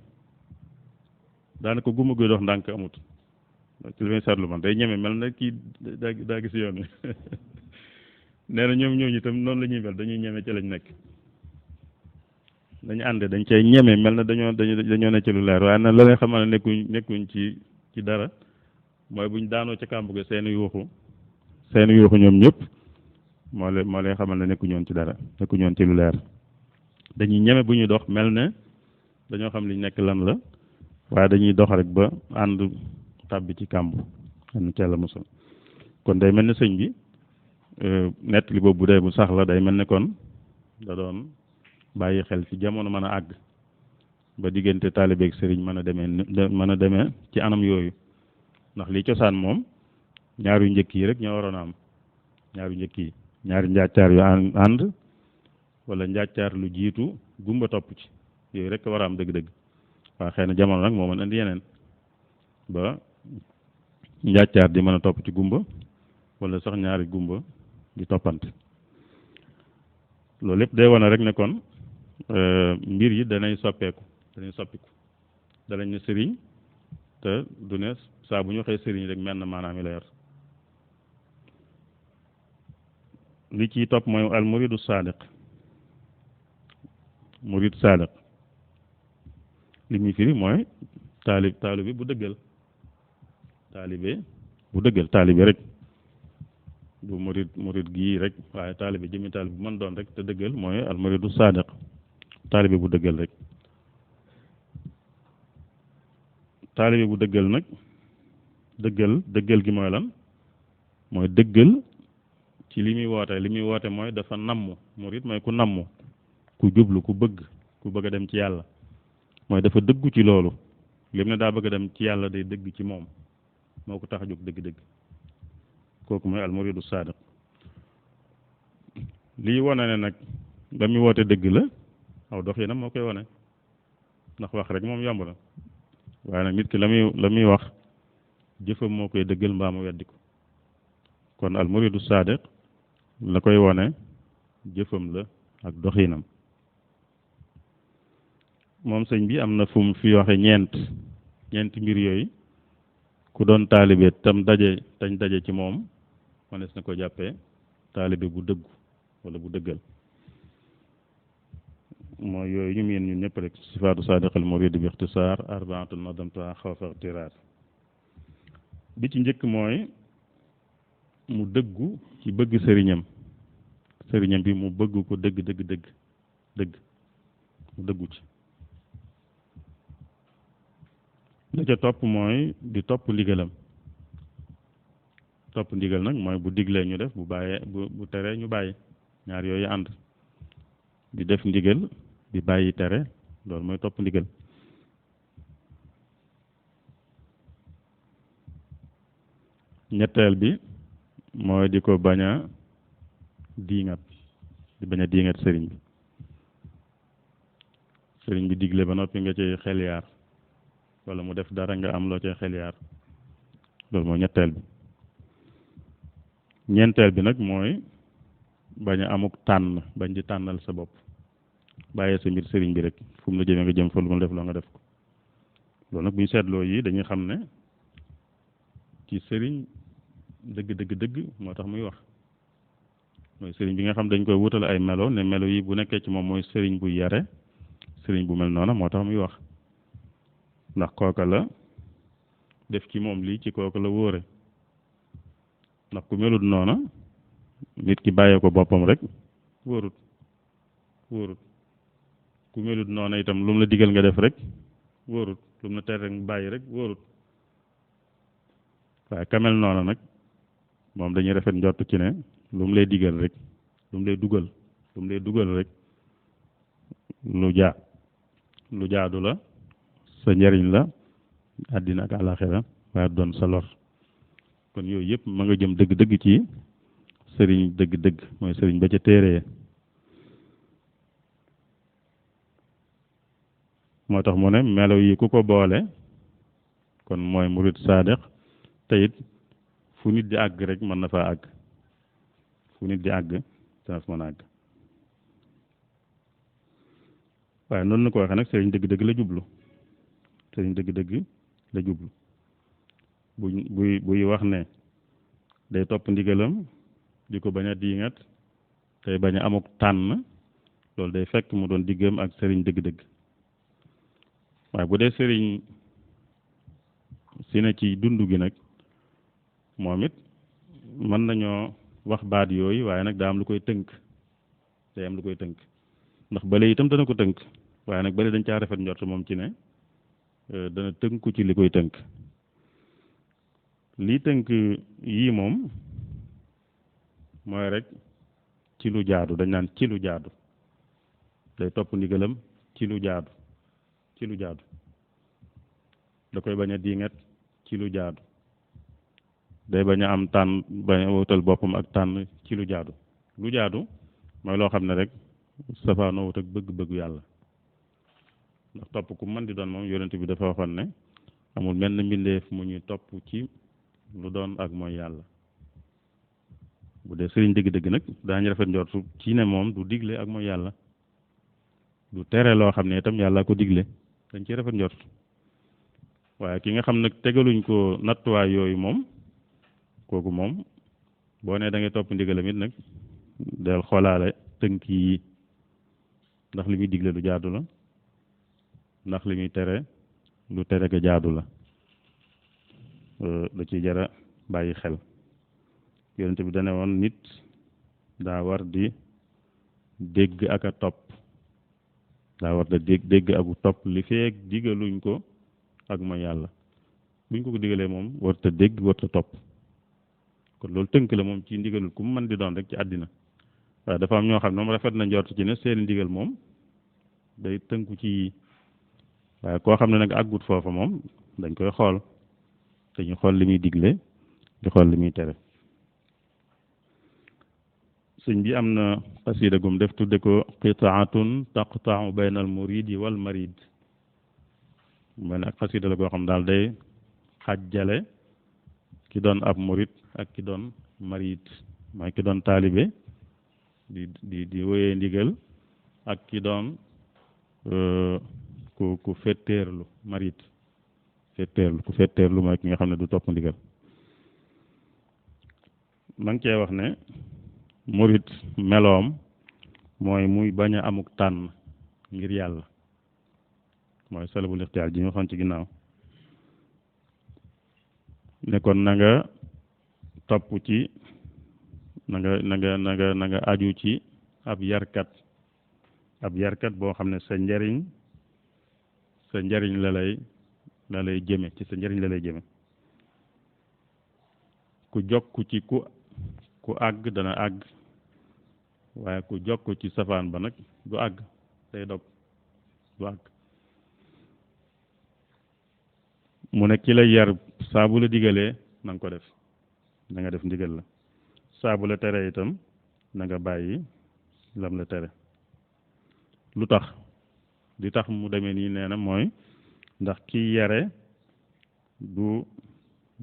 daanaka gumba guy dox ndànk amut ci li may seetlu man day ñeme mel na kii daa gis yoon wi nee na ñoom ñooñu itam noonu la ñuy mel dañuy ñeme ci lañ nekk dañu ànde dañ cay ñeme mel na dañoo ne ci lu leer waaye nag la leen xamal ne nekkuñ ci dara mooy buñ daanoo ca kàmb ga seeni yuuxu ñoom ñëpp moo leen xamal ne nekkuñoon ci dara nekkuñoon ci lu leer dañuy ñeme bu ñuy dox mel ne dañoo xam liñ nekk lan la waaye dañuy dox rek ba ànd tàbbi ci kàmb am ci Yàlla musal kon day mel ne sëñ bi nett li boobu bu dee bu sax la day mel ne kon da doon bàyyi xel ci jamono mën a àgg ba diggante taalibe ak sëriñ mën a demee ci anam yooyu ndax li cosaan moom ñaar yu njëkk yi rek ñoo waroon a am ñaar yu njëkk yi ñaari njàccaar yu ànd wala njàccaar lu jiitu gumba topp ci yooyu rek war a am dëgg-dëgg waaye xëy na jamono nag moo mën indi yeneen ba njàccaar di mën a topp ci gumba wala sax ñaari gumba di toppante loolu lépp day wane rek ne kon mbir yi danañ soppiku danañ ne sëriñ te du ne saa bu ñu waxee sëriñ rek mel na maanaam yi la yor li ciy topp mooy al muridu sadiq murid sadiq li muy firi mooy taalibe bu dëggal taalibe rek du murid gii rek waaye taalibe jëmi taalibe bu mën doon rek te dëggal mooy al muridu sadiq taalibe bu dëggal rek taalibe bu dëggal nag dëggal gi mooy lan mooy dëggal ci li muy woote mooy dafa namm murid mooy ku namm ku jublu ku bëgg a dem ci yàlla mooy dafa dëggu ci loolu lim ne daa bëgg a dem ci yàlla day dëgg ci moom moo ko tax a jóg dëgg-dëgg kooku mooy al muridu sadiq lii wane ne nag ba muy woote dëgg la aw dox yi nag moo koy wane ndax wax rek moom yomb na waaye nag nit ki la muy wax jëfam moo koy dëggal mbaa mu weddi ko kon al muridu sadiq la koy wane jëfam la ak doxinam moom sëñ bi am na fu mu fi waxe ñeenti mbir yooyu ku doon taalibe tañ daje ci moom manees na ko jàppee taalibe bu dëggu wala bu dëggal mooy yooyu ñu miin ñun ñëpp rek sifaatu sadiqal murid bi ixtisaar arbaatu nadamta xawfa ixtiraar bi ci njëkk mooy mu dëggu ci bëgg sëriñam bi mu bëgg ko dëgg mu dëggu ci la ca topp mooy di topp ndigalam topp ndigal nag mooy bu diglee ñu def bu bàyyee bu teree ñu bàyyi ñaar yooyu ànd di def ndigal di bàyyi tere loolu mooy topp ndigal ñetteel bi mooy di ko bañ a diingat sëriñ bi sëriñ bi digle ba noppi nga cay xel yaar wala mu def dara nga am loo cay xel yaar loolu mooy ñetteel bi ñeenteel bi nag mooy bañ a amuk tànn bañ di tànnal sa bopp bàyyee sa mbir sëriñ bi rek fu mu la jëmee nga jëm fa lu mu def loo nga def ko loolu nag bu ñu seetloo yi dañuy xam ne ci sëriñ dëgg moo tax muy wax mooy sëriñ bi nga xam dañ koy wutal ay melo ne melo yi bu nekkee ci moom mooy sëriñ bu yare sëriñ bu mel noona moo tax muy wax ndax kooka la def ci moom lii ci kooka la wóore ndax ku melut noona nit ki bàyyee ko boppam rek wóorut ku melut noona itam lu mu la digal nga def rek wóorut lu mu la tere rek mu bàyyi rek wóorut waaye kamel noona nag moom dañuy rafet njort ci ne lu mu lay digal rek lu mu lay dugal rek lu jaadu la sa njariñ la àddina ak àlaxira waaye doon sa lor kon yooyu yëpp ma nga jëm dëgg-dëgg ci sëriñ dëgg-dëgg mooy sëriñ ba ca téere moo tax mu ne melo yi ku ko boole kon mooy murid saadiq te it fu nit di àgg rek mën na faa àgg fu nit di àgg dana fa mën a àgg waaye noonu la ko waxee nag sëriñ dëgg-dëgg la jublu sëriñ dëgg-dëgg la jublu buy wax ne day topp ndigalam di ko bañ a diingat tey bañ a amuk tànn loolu day fekk mu doon diggam ak sëriñ dëgg-dëgg waaye bu dee sëriñ si ne ci dund gi nag moom it mën nañoo wax baat yooyu waaye nag daa am lu koy tënk day am lu koy tënk ndax bale itam dana ko tënk waaye nag bale dañ caa rafet njort moom ci ne dana tënku ci li koy tënk lii tënk yii moom mooy rek ci lu jaadu dañ naan ci lu jaadu day topp ndigalam ci lu jaadu da koy bañ a diingat ci lu jaadu day bañ a am tànn bañ a wutal boppam ak tànn ci lu jaadu mooy loo xam ne rek safaanoo wut ak bëgg-bëggu yàlla ndax topp ku mën di doon moom yonent bi dafa waxoon ne amul menn mbindeef mu ñuy topp ci lu doon ak mooy yàlla bu dee sëriñ dëgg-dëgg nag daañu rafet njortu ci ne moom du digle ak mooy yàlla du tere loo xam ne itam yàlla ko digle dañ ci rafet njort waaye ki nga xam nag tegaluñ ko nattuwaay yooyu moom kooku moom boo nee da ngay topp ndigalam it nag del xoolaale tënk yi ndax li muy digle lu jaadu la ndax li muy tere lu tere ga jaadu la da ci jara bàyyi xel yonent bi dane woon nit daa war di dégg ak a topp daa war da dégg aku topp li feek digaluñ ko ak mooy yàlla buñ ko digalee moom warta dégg warta topp kon loolu tënk la moom ci ndigalul ku mu mën di doon rek ci àddina waaye dafa am ñoo xam ne moom rafet na njort ci ne seeni ndigal moom day tënku ci waaye koo xam ne nag àggut foofa moom dañ koy xool dañuy xool li muy digle di xool li muy tere sëñ bi am na xasida gum def tudde ko qitaatun taqtau bayna al muridi wal marid mel ne ak xasida la goo xam daal day xajjale ki doon ab murid ak ki doon marid mooy ki doon taalibe di wéyee ndigal ak ki doon ku fetteerlu marid ku fetteerlu mooy ki nga xam ne du topp ndigal ma ngi cee wax ne murid meloom mooy muy bañ a amuk tànn ngir yàlla mooy salabul ixtiyaar ji ñu waxoon ci ginnaaw ne kon na nga topp ci na nga aju ci ab yarkat boo xam ne sa njariñ la lay jëme ci sa njariñ la lay jëme ku jokk ci ku àgg dana àgg waaye ku jokk ci safaan ba nag du àgg day dog du àgg mu ne ki la yar saa bu la digalee na nga ko def na nga def ndigal la saa bu la tere itam na nga bàyyi lam la tere lu tax li tax mu demee nii nee na mooy ndax kii yare du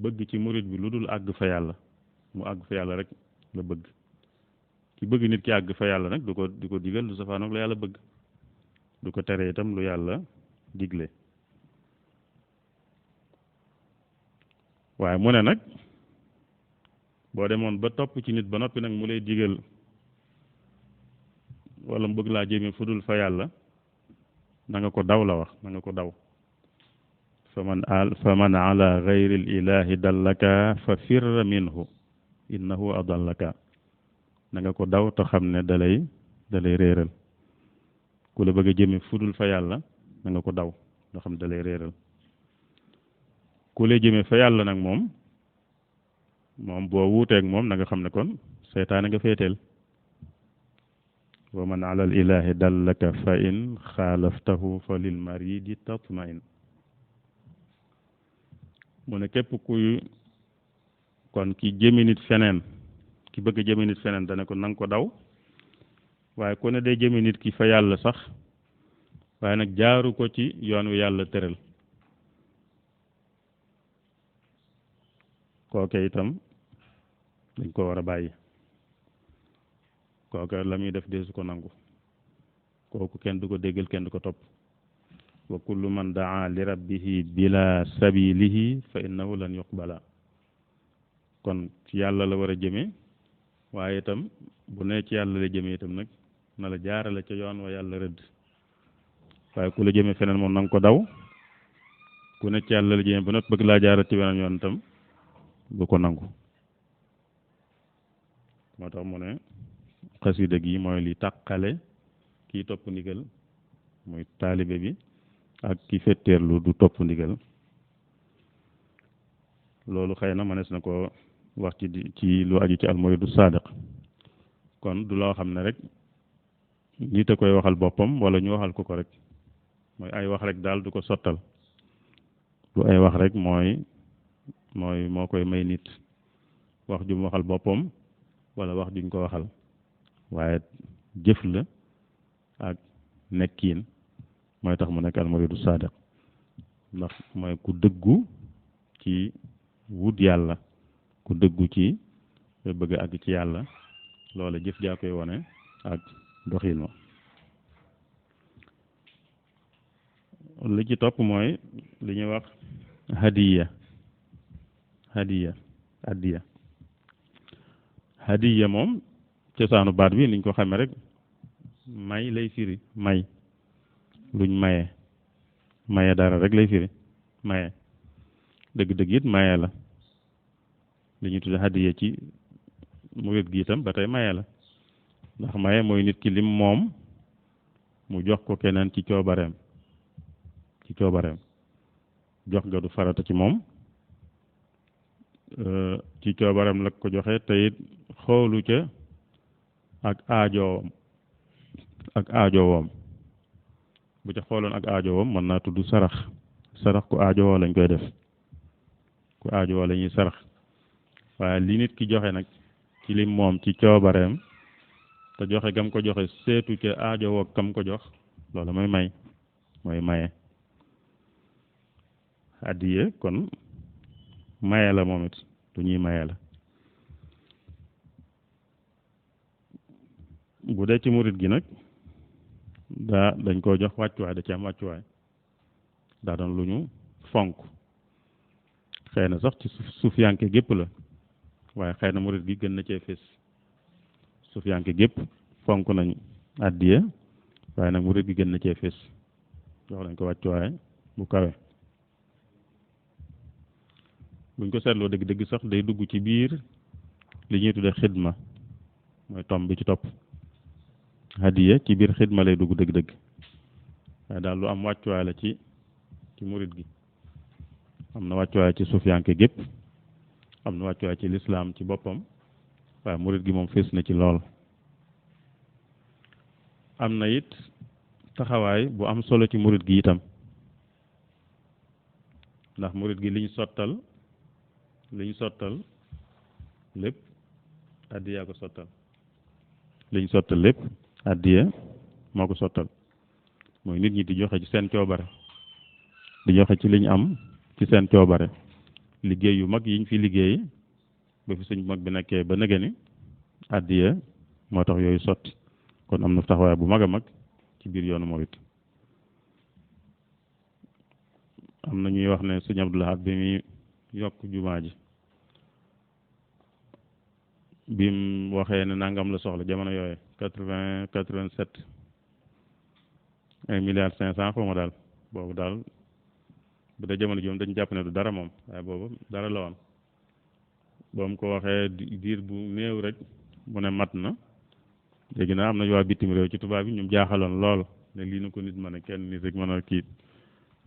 bëgg ci murit bi lu dul àgg fa yàlla mu àgg fa yàlla rek la bëgg ki bëgg nit ki àgg fa yàlla nag du ko digal lu safaanoog la yàlla bëgg du ko tere itam lu yàlla digle waaye mu ne nag boo demoon ba topp ci nit ba noppi nag mu lay digal wala mu bëgg laa jëme fu dul fa yàlla na nga ko daw la wax na nga ko daw fa man ala gayri l ilahi dallaka fa firra minhu innahu adallaka na nga ko daw te xam ne dalay réeral ku la bëgg a jëme fu dul fa yàlla na nga ko daw nga xam ne dalay réeral ku lay jëme fa yàlla nag moom boo wuuteeg moom na nga xam ne kon seytaane nga féeteel wa man ala al ilahi dallaka fa in xaalaftahu fa lil maridi tatmain mu ne képp kuy kon ki jëme nit feneen ki bëgg jëme nit feneen dana ko nanga ko daw waaye ku ne day jëme nit ki fa yàlla sax waaye nag jaaru ko ci yoon wi yàlla tëral kooke itam dañ ko war a bàyyi kooke la muy def deesu ko nangu kooku kenn du ko déggal kenn du ko topp wa kullu man daa li rabbihi bila sabilihi fa innahu lan yuqbala kon ci yàlla la war a jëme waaye itam bu ne ci yàlla la jëme itam nag na la jaarale ca yoon wa yàlla rëdd waaye ku la jëme feneen moom na nga ko daw ku ne ci yàlla la jëme ba not bëgg laa jaaral ci weneen yoon itam bu ko nangu moo tax mu ne xasida gi mooy li tàqale kii topp ndigal muy taalibe bi ak ki fetteerlu du topp ndigal loolu xëy na mënees na ko wax ci lu aju ci almuridu saadiq kon du loo xam ne rek nit a koy waxal boppam wala ñu waxal ko rek mooy ay wax rek daal du ko sottal du ay wax rek moo koy may nit wax ju mu waxal boppam wala wax juñ ko waxal waaye jëf la ak nekkiin mooy tax mu nekk almuridu saadiq ndax mooy ku dëggu ci wut yàlla ku dëggu ci bëgg àgg ci yàlla loola jëf jaa koy wone ak doxin ma li ci topp mooy li ñuy wax hadiya moom cosaanu baat bi niñ ko xamee rek may lay firi may luñ maye dara rek lay firi maye dëgg-dëgg it maye la li ñu tudde hadiya ci murit gi itam ba tey maye la ndax maye mooy nit ki lim moom mu jox ko keneen ci coobareem jox ga du farata ci moom ci coobareem la ko joxe te it xoolu ca ak aajowoom bu ca xooloon ak aajowoom mën naa tudd sarax ku aajowoo lañ koy def ku aajowoo la ñuy sarax waaye li nit ki joxe nag ci lim moom ci coobareem te joxe gam ko joxe seetu ca aajowoo kam ko jox loolu mooy maye addiye kon maye la moom it du ñuy maye la bu dee ci murit gi nag dañ koo jox wàccuwaay da ci am wàccuwaay daa doon lu ñu fonk xëy na sax ci suufiyanke gépp la waaye xëy na murit gi gën na cee fés suufiyanke gépp fonk nañ addiye waaye nag murit gi gën na cee fés jox nañ ko wàccuwaay bu kawe buñ ko seetloo dëgg-dëgg sax day dugg ci biir li ñuy tudde xidma mooy tom bi ci topp hadiya ci biir xidma lay dugg dëgg-dëgg waaye daal lu am wàccuwaay la ci murit gi am na wàccuwaay ci suufiyanke gépp am na wàccuwaay ci lislaam ci boppam waaye murit gi moom fees na ci lool am na it taxawaay bu am solo ci murit gi itam ndax murit gi liñ sottal lépp addiya ko sottal liñ sottal lépp addiya moo ko sottal mooy nit ñi di joxe ci seen coobare di joxe ci liñ am ci seen coobare liggéey yu mag yiñ fi liggéey ba fi sëñ mag bi nekkee ba nëgë ni addiya moo tax yooyu sotti kon am na taxawaay bu mag a mag ci biir yoonu murit am na ñuy wax ne sëñ Abdou Lahad bi muy yokk jumaa ji bi mu waxee ne nangam la soxla jamono yooyu 87 1,5 milliard xaw ma daal boobu daal bu dee jamono ji moom dañu jàpp ne du dara moom waaye boobu dara la woon ba mu ko waxee diir bu néew rek mu ne mat na léegi nag am na waa bitim réew ci tubaab bi ñoom jaaxaloon lool ne lii na ko nit mën a kenn nit rek mën a kii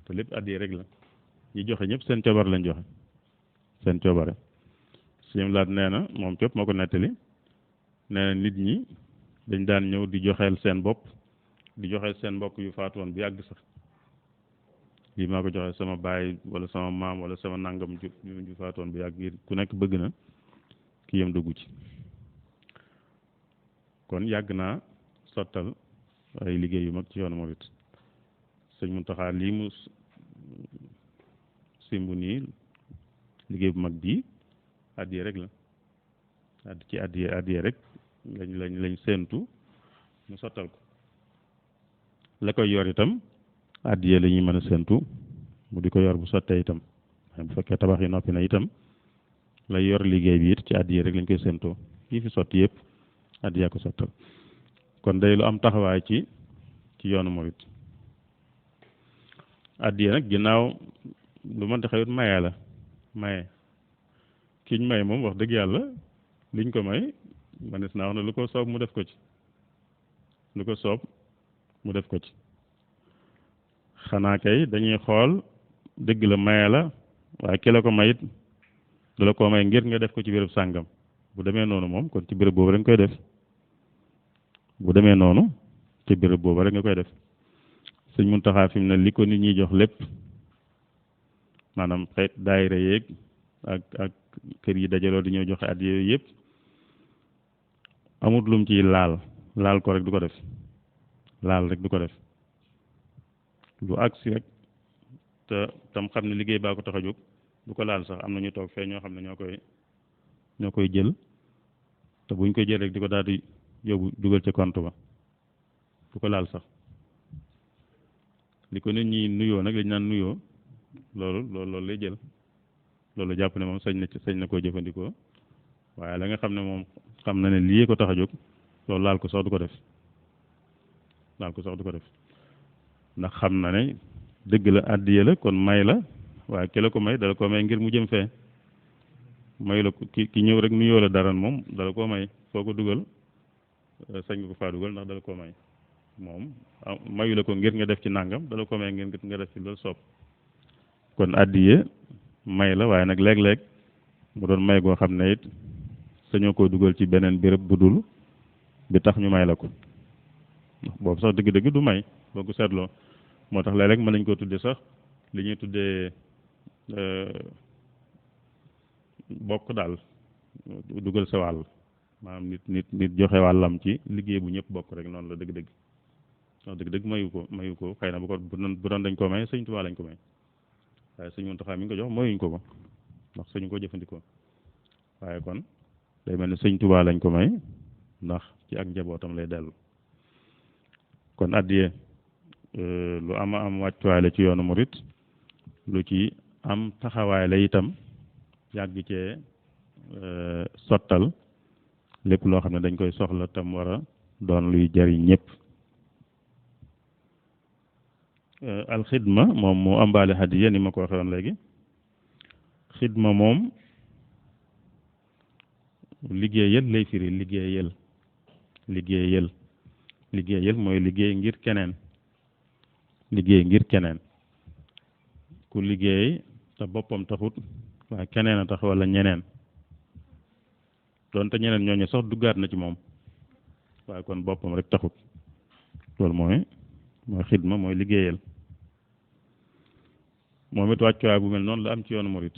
te lépp addiya rek la ñi joxe ñëpp seen coobare lañ joxe seen coobare suñu laat nee na moom képp moo ko nettali nee na nit ñi dañ daan ñëw di joxeel seen bopp di joxeel seen mbokk yu faatu woon bu yàgg sax lii maa ko joxe sama baay wala sama maam wala sama nangam ju faatu woon bu yàgg ku nekk bëgg na ki yem dugg ci kon yàgg naa sottal ay liggéey yu mag ci yoonu murit sëñ Muntaxa lii mu simbu nii liggéey bu mag bii addiya rek la ci addiya rek lañ séentu mu sottal ko la koy yor itam addiya la ñuy mën a séentu mu di ko yor bu sottee itam bu fekkee tabax yi noppi na itam lay yor liggéey bi it ci addiya rek lañ koy séentoo yi fi sotti yëpp addiya ko sottal kon day lu am taxawaay ci yoonu murit addiya nag ginnaaw lu mënta xewit maye la maye kiñ may moom wax dëgg yàlla liñ ko may manes naa wax ne lu ko soob mu def ko ci lu ko soob mu def ko ci xanaa kay dañuy xool dëgg la maye la waaye ki la ko mayit du la ko may ngir nga def ko ci béréb sàngam bu demee noonu moom kon ci béréb boobu rek nga koy def bu demee noonu ci béréb boobu rek nga koy def sëñ Muntaxa fi mu ne li ko nit ñi jox lépp maanaam xeet daayira yeeg ak kër yi dajaloo di ñëw joxe at yooyu yëpp amut lum ci laal ko rek du ko def laal rek du ko def lu agsi rek te tam xam ne liggéey baa ko tax a jóg du ko laal sax am na ñu toog fee ñoo xam ne ñoo koy jël te buñ koy jël rek di ko daal di yóbbu dugal ca compte ba du ko laal sax li ko nit ñi nuyoo nag lañ naan nuyoo loolu lay jël loolu jàpp ne moom sañ na koo jëfandikoo waaye la nga xam ne moom xam na ne lii ko tax a jóg loolu laal ko sax du ko def ndax xam na ne dëgg la àddiya la kon may la waaye ki la ko may dala ko may ngir mu jëm fee may la ki ñëw rek nuyoo la dara moom dala koo may foo ko dugal sañ nga ko faa dugal ndax dala koo may moom mayu la ko ngir nga def ci nàngam dala ko may ngir nga def ci loolu soob kon àddiya may la waaye nag léeg-léeg mu doon may goo xam ne it sañoo koo dugal ci beneen béréb bu dul bi tax ñu may la ko boobu sax dëgg-dëgg du may boo ko seetloo moo tax léeg-léeg mën nañ koo tuddee sax li ñuy tuddee bokk daal dugal sa wàll maanaam nit joxe wàllam ci liggéey bu ñëpp bokk rek noonu la dëgg-dëgg wax dëgg-dëgg mayu ko xëy na bu doon dañ ko may sëñ Tuubaa lañ ko may waaye sëñ Muntaxa mi ngi ko jox mayuñ ko ndax sëñu ko jëfandikoo waaye kon day mel ni sëñ Tuubaa lañ ko may ndax ci ak njabootam lay dellu kon addiye lu am wàccuwaay la ci yoonu murit lu ci am taxawaay la itam yàgg cee sottal lépp loo xam ne dañ koy soxla tam war a doon luy jariñ ñëpp alxidma moom mu ambaale hadiya ni ma ko waxee woon léegi xidma moom liggéeyal lay firi liggéeyal mooy liggéey ngir keneen ku liggéey te boppam taxut waaye keneen a tax wala ñeneen doonte ñeneen ñooñu sax duggaat na ci moom waaye kon boppam rek taxut loolu mooy xidma mooy liggéeyal moom it wàccuwaay bu mel noonu la am ci yoonu murit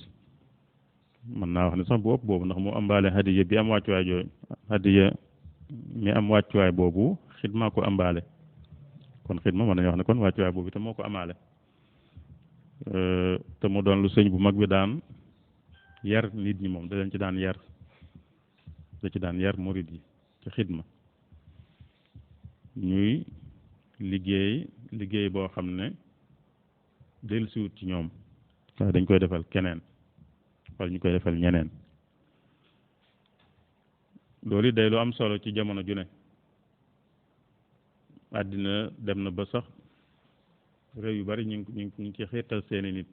mën naa wax ne sax bu ëpp boobu ndax mu ambaale hadiya bi am wàccuwaay jooyu hadiya mi am wàccuwaay boobu xidma ko ambaale kon xidma mën nañu wax ne kon wàccuwaay boobu itam moo ko amaale te mu doon lu sëñ bu mag bi daan yar nit ñi moom da leen ci daan yar da ci daan yar murid yi ci xidma ñuy liggéey boo xam ne dellusiwut ci ñoom waaye dañ koy defal keneen wala ñu koy defal ñeneen loolu day lu am solo ci jamono ju ne àddina dem na ba sax réew yu bari ñu ngi ci xiirtal seeni nit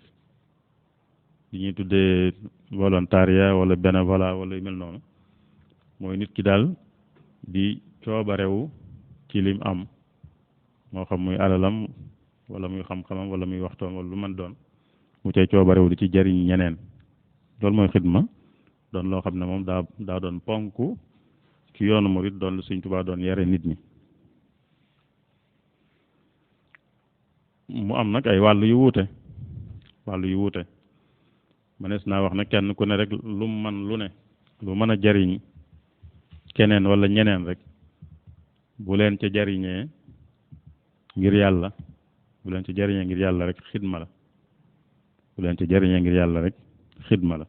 li ñuy tuddee volontariat wala bénévolat wala yu mel noonu mooy nit ki daal di coobarewu ci lim am moo xam muy alalam wala muy xam-xamam wala muy waxtoom wala lu mën doon mu cay coobarewu di ci jariñ ñeneen loolu mooy xidma doon loo xam ne moom daa doon ponk ci yoonu murid doon lu Sëñ Tuubaa doon yare nit ñi mu am nag ay wàll yu wuute mënees naa wax ne kenn ku ne rek lu man lu ne lu mën a jariñ keneen wala ñeneen rek bu leen ca jariñee ngir yàlla rek xidma la bu leen ca jariñee ngir yàlla rek xidma la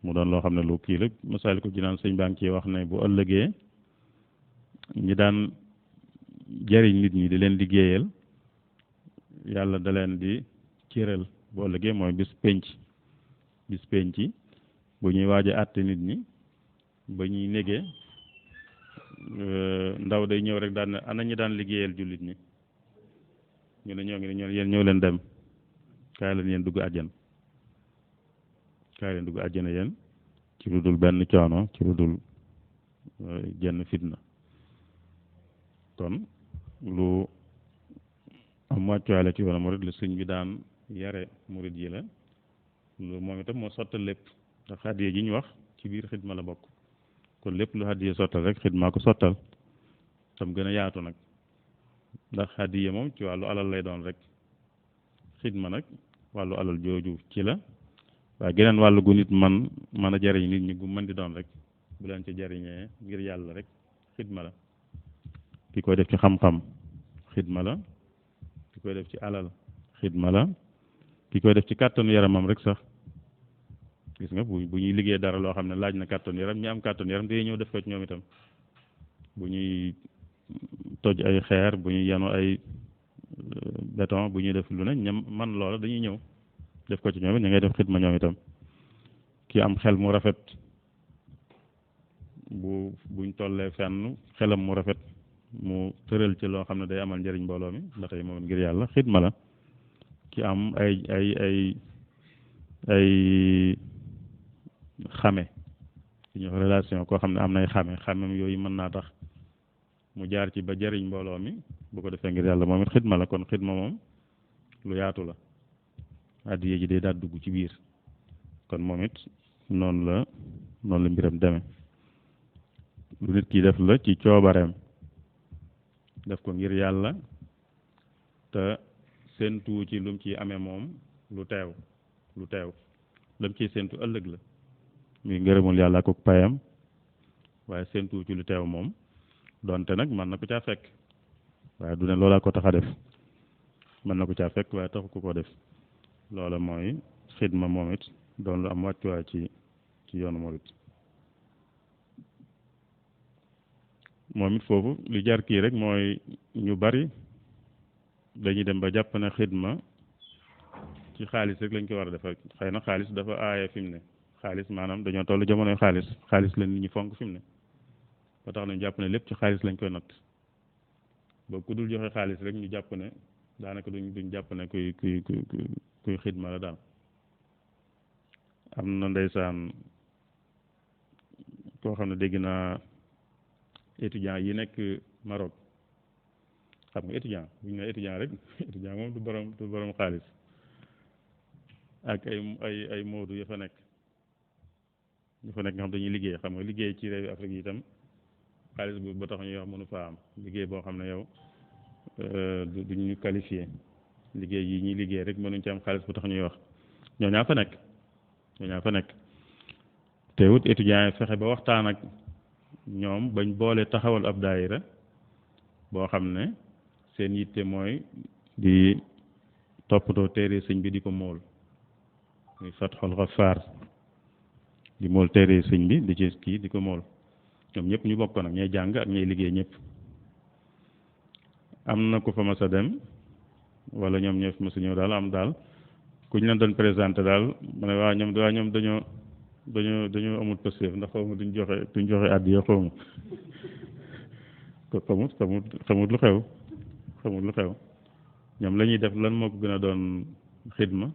mu doon loo xam ne lu kii la Masaalikul Jinaan sëñ baa ngi ciy wax ne bu ëllëgee ñi daan jariñ nit ñi di leen liggéeyal yàlla da leen di cëral bu ëllëgee mooy bis penc bu ñuy waaj a àtte nit ñi ba ñuy négee ndaw day ñëw rek daan ne ana ñi daan liggéeyal jullit ñi ñu ne ñoo ngi ne yéen ñëw leen dem kaay leen yéen dugg àjjana yéen ci lu dul benn coono ci lu dul jenn fitna kon lu am wàccuwaay la ci yoonu murid lu sëñ bi daan yare murid yi la lu moom itam moo sottal lépp ndax hadiya ji ñu wax ci biir xidma la bokk kon lépp lu hadiya sottal rek xidma ko sottal tam gën a yaatu nag ndax hadiya moom ci wàllu alal lay doon rek xidma nag wàllu alal jooju ci la waaye geneen wàllu gu nit mën a jariñ nit ñi gu mën di doon rek bu leen ci jariñee ngir yàlla rek xidma la ki koy def ci xam-xam xidma la ki koy def ci alal xidma la ki koy def ci kàttanu yaramam rek sax gis nga bu ñuy liggéey dara loo xam ne laaj na kàttanu yaram ñi am kàttanu yaram day ñëw def ko ci ñoom itam bu ñuy toj ay xeer bu ñuy yanu ay béton bu ñuy def lu ne ñam man loola dañuy ñëw def ko ci ñoom it ñu ngay def xidma ñoom itam ki am xel mu rafet buñ tollee fenn xelam mu rafet mu tëral ci loo xam ne day amal njëriñ mbooloo mi ba tey moom ngir yàlla xidma la ki am ay xame ci ñu relation koo xam ne am nay xamem yooyu mën naa tax mu jaar ci ba jëriñ mbooloo mi bu ko defee ngir yàlla moom it xidma la kon xidma moom lu yaatu la addiya ji day daal dugg ci biir kon moom it noonu la mbiram demee lu nit ki def la ci coobareem def ko ngir yàlla te séentu ci lum ci amee moom lu teew lam ciy séentu ëllëg la muy ngërëmul yàlla ak payam waaye séentu ci lu teew moom donte nag mën na ko caa fekk waaye du ne loolaa ko tax a def mën na ko caa fekk waaye taxu ko def loola mooy xidma moom it doon lu am wàccuwaay ci yoonu murit moom it foofu li jar kii rek mooy ñu bari dañuy dem ba jàpp ne xidma ci xaalis rek lañ ko war a defal xëy na xaalis dafa aaye fi mu ne xaalis maanaam dañoo toll jamonoy xaalis la nit ñi fonk fi mu ne ba tax nañu jàpp ne lépp ci xaalis lañ koy natt ba ku dul joxe xaalis rek ñu jàpp ne daanaka duñ jàpp ne kuy xidma la daal am na ndeysaan koo xam ne dégg naa étudiant yi nekk Maroc xam nga étudiant bu ñu ne étudiant rek étudiant moom du borom xaalis ak ay moodu ya fa nekk nga xam dañuy liggéey xam nga liggéey ci réewi Afrique yi itam xaalis bu ba tax ñuy wax mënu faa am liggéey boo xam ne yow duñ ñu qualifié liggéey yi ñuy liggéey rek mënuñ ci am xaalis bu tax ñuy wax ñoo ñaa fa nekk teewut étudiants yi fexe ba waxtaan ak ñoom bañ boole taxawal ab daayira boo xam ne seen yitte mooy di toppatoo téere sëñ bi di ko mool muy Fathul Ghaffar di mool téere sëñ bi di ci kii di ko mool ñoom ñëpp ñu bokk nag ñay jàng ak ñay liggéey ñëpp am na ku fa mas a dem wala ñoom ñoo fi mas a ñëw daal am daal ku ñu leen doon présenté daal ma ne waa ñoom dañoo amul pëstéef ndax xaw ma duñ joxe àddiya xaw ma ko xamut lu xew ñoom la ñuy def lan moo ko gën a doon xidma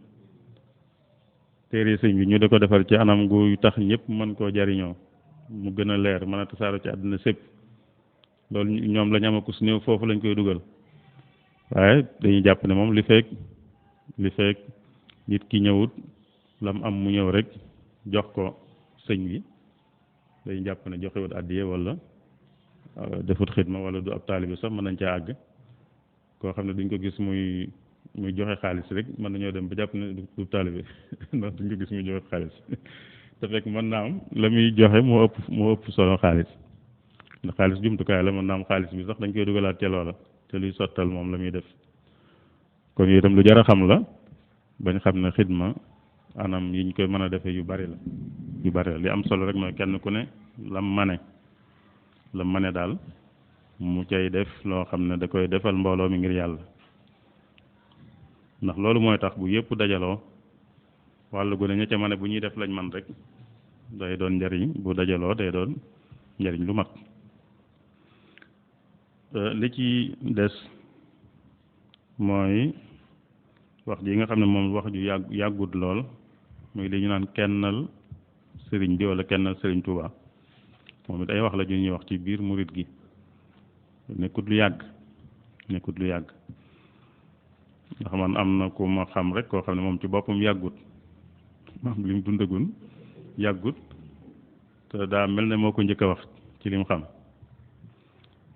téere sëñ bi ñu da ko defar ci anam gu tax ñëpp mën koo jariñoo mu gën a leer mën a tasaaro ci àddina sépp loolu ñoom lañ amaku su néew foofu lañ koy dugal waaye dañuy jàpp ne moom li fekk nit ki ñëwut lam am mu ñëw rek jox ko sëñ bi dañuy jàpp ne joxewut àddiya wala defut xidma wala du ab taalibe sax mën nañ caa àgg koo xam ne duñ ko gis muy joxe xaalis rek mën nañoo dem ba jàpp ne du taalibe ndax duñ ko gis muy joxe xaalis te fekk mën naa am la muy joxe moo ëpp solo xaalis ndax xaalis jumtukaay la mën naa am xaalis bi sax dañ koy dugalaat ca loola te luy sottal moom la muy def kon yooyu itam lu jar a xam la bañ xam ne xidma anam yiñ koy mën a defee yu bari la li am solo rek mooy kenn ku ne lam mane daal mu cay def loo xam ne da koy defal mbooloo mi ngir yàlla ndax loolu mooy tax bu yëpp dajaloo wàllu gu ne ña ca mane bu ñuy def lañ man rek day doon njariñ bu dajaloo day doon njariñ lu mat li ci des mooy wax ji nga xam ne moom wax ju yàggut lool muy li ñu naan kennal sëriñ bi wala kennal sëriñ Touba moom it ay wax la ju ñuy wax ci biir murit gi nekkut lu yàgg ndax man am na ku ma xam rek koo xam ne moom ci boppam yàggut maam li mu dundagun yàggut te daa mel ne moo ko njëkk a wax ci li mu xam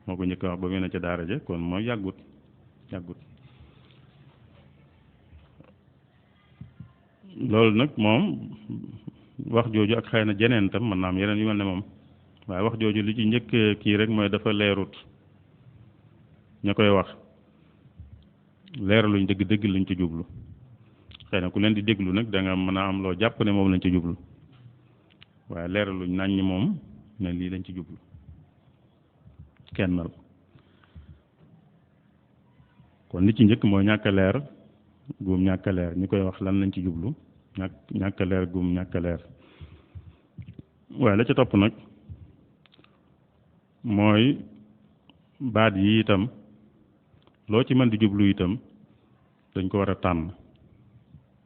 moo ko njëkk a wax ba mu ne ca daara ja kon mooy yàggut loolu nag moom wax jooju ak xëy na jeneen tam mën naa am yeneen yu mel ne moom waaye wax jooju li ci njëkk kii rek mooy dafa leerut ña koy wax leeraluñ dëgg luñ ci jublu xëy na ku leen di déglu nag da nga mën a am loo jàpp ne moom lañ ci jublu waaye leeraluñ nañ moom ne lii lañ ci jublu kennal kon li ci njëkk mooy ñàkk a leer guum ñàkk a leer ñi koy wax lan lañ ci jublu ñàkk a leer guum ñàkk a leer waaye la ca topp nag mooy baat yi itam loo ci mën di jublu itam dañ ko war a tànn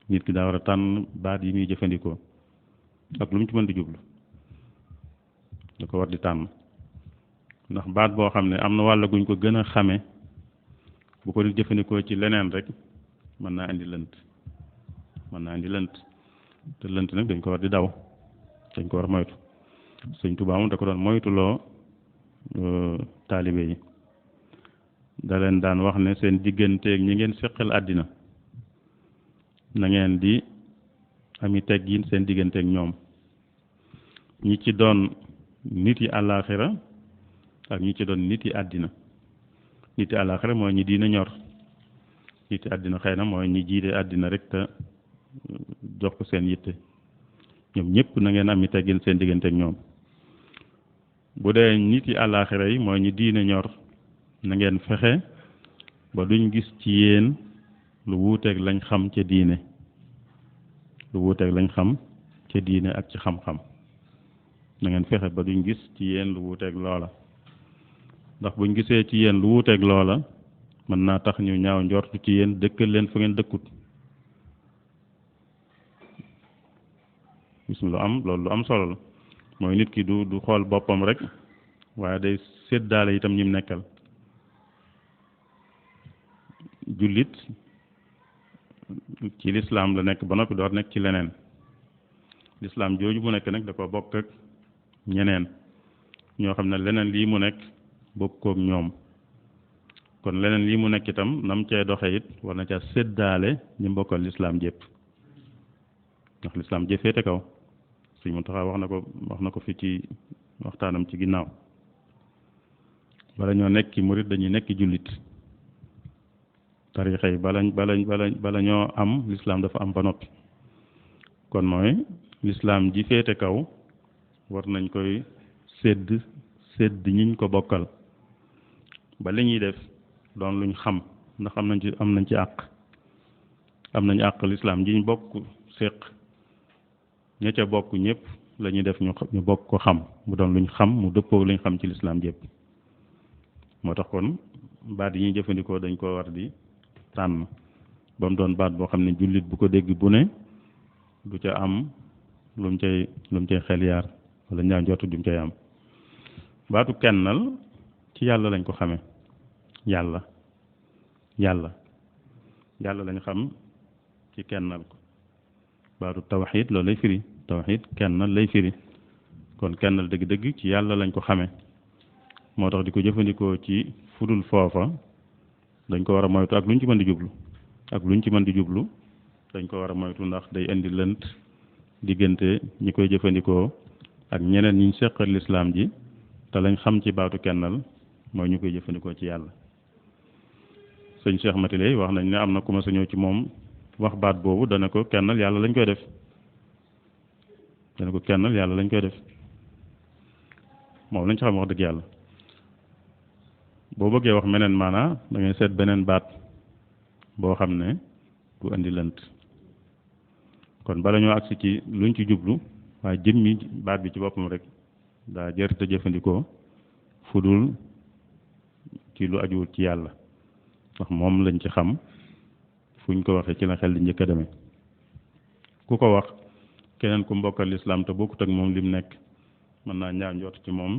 nit ki daa war a tànn baat yi muy jëfandikoo ak lu mu ci mën di jublu da ko war di tànn ndax baat boo xam ne am na wàll guñ ko gën a xame bu ko di jëfandikoo ci leneen rek mën naa indi lënt te lënt nag dañ ko war di daw dañ ko war moytu sëñ Tuubaa moom da ko doon moytuloo taalibe yi da leen daan wax ne seen digganteeg ñi ngeen seqal àddina na ngeen di ami teggin seen digganteeg ñoom ñi ci doon nit yi àllaaxira ak ñi ci doon nit yi àddina nit yi àllaaxira mooy ñi diina ñor nit yi àddina xëy na mooy ñi jiite àddina rek te jox ko seen yitte ñoom ñëpp na ngeen ami teggin seen digganteeg ñoom bu dee nit yi àllaaxira yi mooy ñi diina ñor na ngeen fexe ba duñ gis ci yéen lu wuuteeg lañ xam ca diine ak ci xam-xam na ngeen fexe ba duñ gis ci yéen lu wuuteeg loola ndax buñ gisee ci yéen lu wuuteeg loola mën naa tax ñu ñaaw njortu ci yéen dëkkal leen fa ngeen dëkkut loolu lu am solo la mooy nit ki du xool boppam rek waaye day séddaale itam ñim nekkal jullit ci lislaam la nekk ba noppi door nekk ci leneen lislaam jooju mu nekk nag da ko bokk ak ñeneen ñoo xam ne leneen lii mu nekk bokkook ñoom kon leneen lii mu nekk itam nam cee doxe it war na ca séddaale ñi mbokkal lislaam jépp ndax lislaam jëfeete kaw Sëñ Muntaxa wax na ko fi ci waxtaanam ci ginnaaw bala ñoo nekk murit dañuy nekk jullit tarixa yi bala ñoo am lislaam dafa am ba noppi kon mooy lislaam ji féete kaw war nañ koy sédd ñiñ ko bokkal ba li ñuy def doon luñ xam ndax am nañ ci àq am nañ àq lislaam ji ñu bokk séq ña ca bokk ñëpp la ñuy def ñu bokk ko xam mu doon luñ xam mu dëppoo lañ xam ci lislaam jépp moo tax kon baat yi ñuy jëfandikoo dañ ko war di tànn ba mu doon baat boo xam ne jullit bu ko dégg bu ne du ca am lu mu cay xel yaar wala ñaaw njortu du mu cay am baatu kennal ci yàlla lañ ko xame yàlla lañ xam ci kennal ko baatu tawxiid loolu lay firi tawxiid kennal lay firi kon kennal dëgg-dëgg ci yàlla lañ ko xame moo tax di ko jëfandikoo ci fudul foofa dañ ko war a moytu ak luñ ci mën di jublu dañ ko war a moytu ndax day indi lënt diggante ñi koy jëfandikoo ak ñeneen ñi seqal lislaam ji te lañ xam ci baatu kennal mooy ñu koy jëfandikoo ci yàlla sëñ Cheikh Matiley wax nañ ne am na ku ma sa ñëw ci moom wax baat boobu dana ko kennal yàlla lañ koy def moom lañ ci xam wax dëgg yàlla boo bëggee wax meneen maanaa da ngay seet beneen baat boo xam ne du andi lënt kon bala ñoo agsi ci luñ ci jublu waaye jëmmi baat bi ci boppam rek daa jër te jëfandikoo fudul ci lu ajuwul ci yàlla ndax moom lañ ci xam fuñ ko waxee ci la xel di njëkk a demee ku ko wax keneen ku mbokkal lislaam te bokkut ak moom lim nekk mën naa ñaaw njort ci moom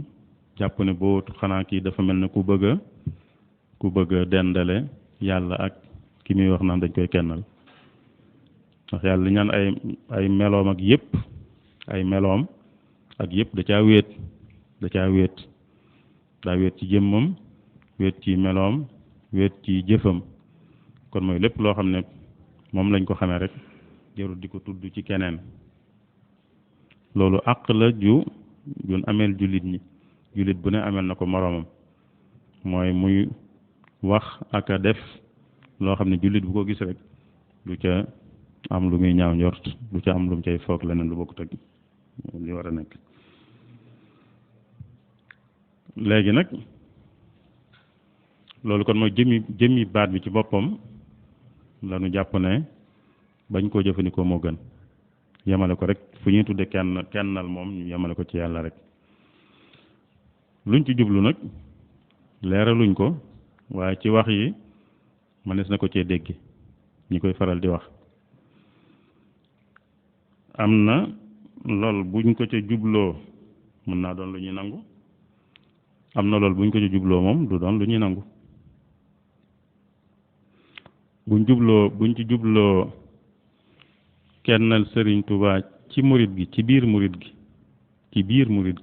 jàpp ne boo xanaa kii dafa mel ne ku bëgg a dendale yàlla ak ki muy wax naan dañ koy kennal ndax yàlla li ñaan ay meloom ak yépp ay meloom ak yépp da caa wéet daa wéet ci jëmmam wéet ci meloom wéet ci jëfam kon mooy lépp loo xam ne moom lañ ko xamee rek jarul di ko tudd ci keneen loolu àq la jun ameel jullit bu ne ameel na ko moroomam mooy muy wax ak a def loo xam ne jullit bu ko gis rek du ca am lu muy ñaaw njort du ca am lu mu cay foog leneen lu bokkut ak li war a nekk léegi nag loolu kon mooy jëmmi baat bi ci boppam lanu jàpp ne bañ koo jëfandikoo moo gën yemale ko rek fu ñuy tudde kennal moom ñu yemale ko ci yàlla rek luñ ci jublu nag leeraluñ ko waaye ci wax yi mënees na ko cee dégg ñi koy faral di wax am na lool buñ ko ca jubloo mën naa doon lu ñuy nangu am na lool buñ ko ca jubloo moom du doon lu ñuy nangu buñ ci jubloo kennal Sëriñ Tuubaa ci murit gi ci biir murit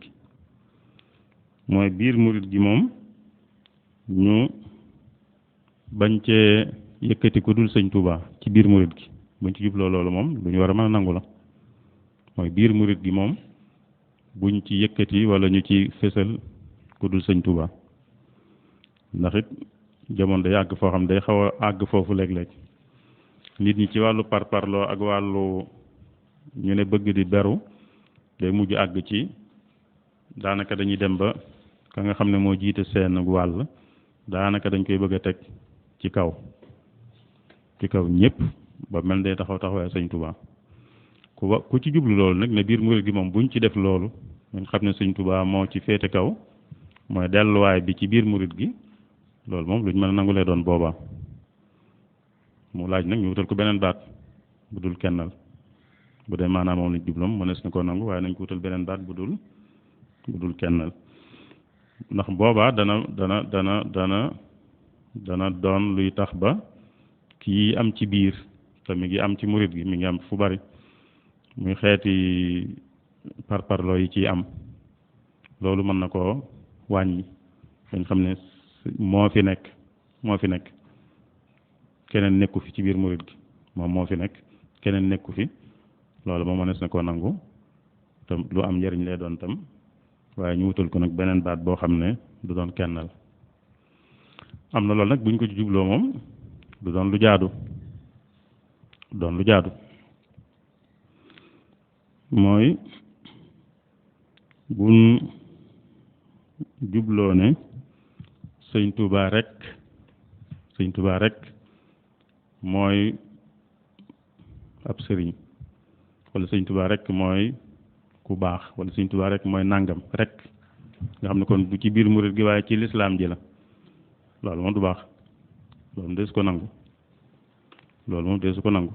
gi mooy biir murit gi moom ñu bañ cee yëkkati ku dul Sëñ Tuubaa ci biir murit gi buñ ci jubloo loolu moom lu ñu war a mën a nangu la mooy biir murit gi moom buñ ci yëkkati wala ñu ci fésal ku dul Sëñ Tuubaa ndax it jamono day àgg foo xam day xaw a àgg foofu léeg-léeg nit ñi ci wàllu parparloo ak wàllu ñu ne bëgg di beru day mujj àgg ci daanaka dañuy dem ba ka nga xam ne moo jiite seen wàll daanaka dañ koy bëgg a teg ci kaw ñëpp ba mel day taxawaay Sëñ Tuubaa ku ci jublu loolu nag ne biir murid gi moom buñ ci def loolu nga xam ne Sëñ Tuubaa moo ci féete kaw mooy delluwaay bi ci biir murid gi loolu moom luñ mën a nangu lay doon boobaa mu laaj nag ñu wutal ko beneen baat bu dul kennal bu dee maanaam moom lañ jubloom mënees na koo nangu waaye nañ ko wutal beneen baat bu dul kennal ndax boobaa dana doon luy tax ba kii am ci biir te mi ngi am ci murid gi mi ngi am fu bari muy xeeti parparloo yi ciy am loolu mën na koo wàññi dañ xam ne moo fi nekk keneen nekku fi ci biir murid gi moom moo fi nekk keneen nekku fi loolu moom mënees na koo nangu te lu am njëriñ lay doon tam waaye ñu wutal ko nag beneen baat boo xam ne du doon kennal am na loolu nag buñ ko ci jubloo moom du doon lu jaadu doon lu jaadu mooy buñ jubloo ne sëñ Tuubaa rek mooy ab sëriñ wala sëñ Tuubaa rek mooy ku baax wala sëñ Tuubaa rek mooy nangam rek nga xam ne kon du ci biir murit gi waaye ci lislaam ji la loolu moom du baax loolu moom deesu ko nangu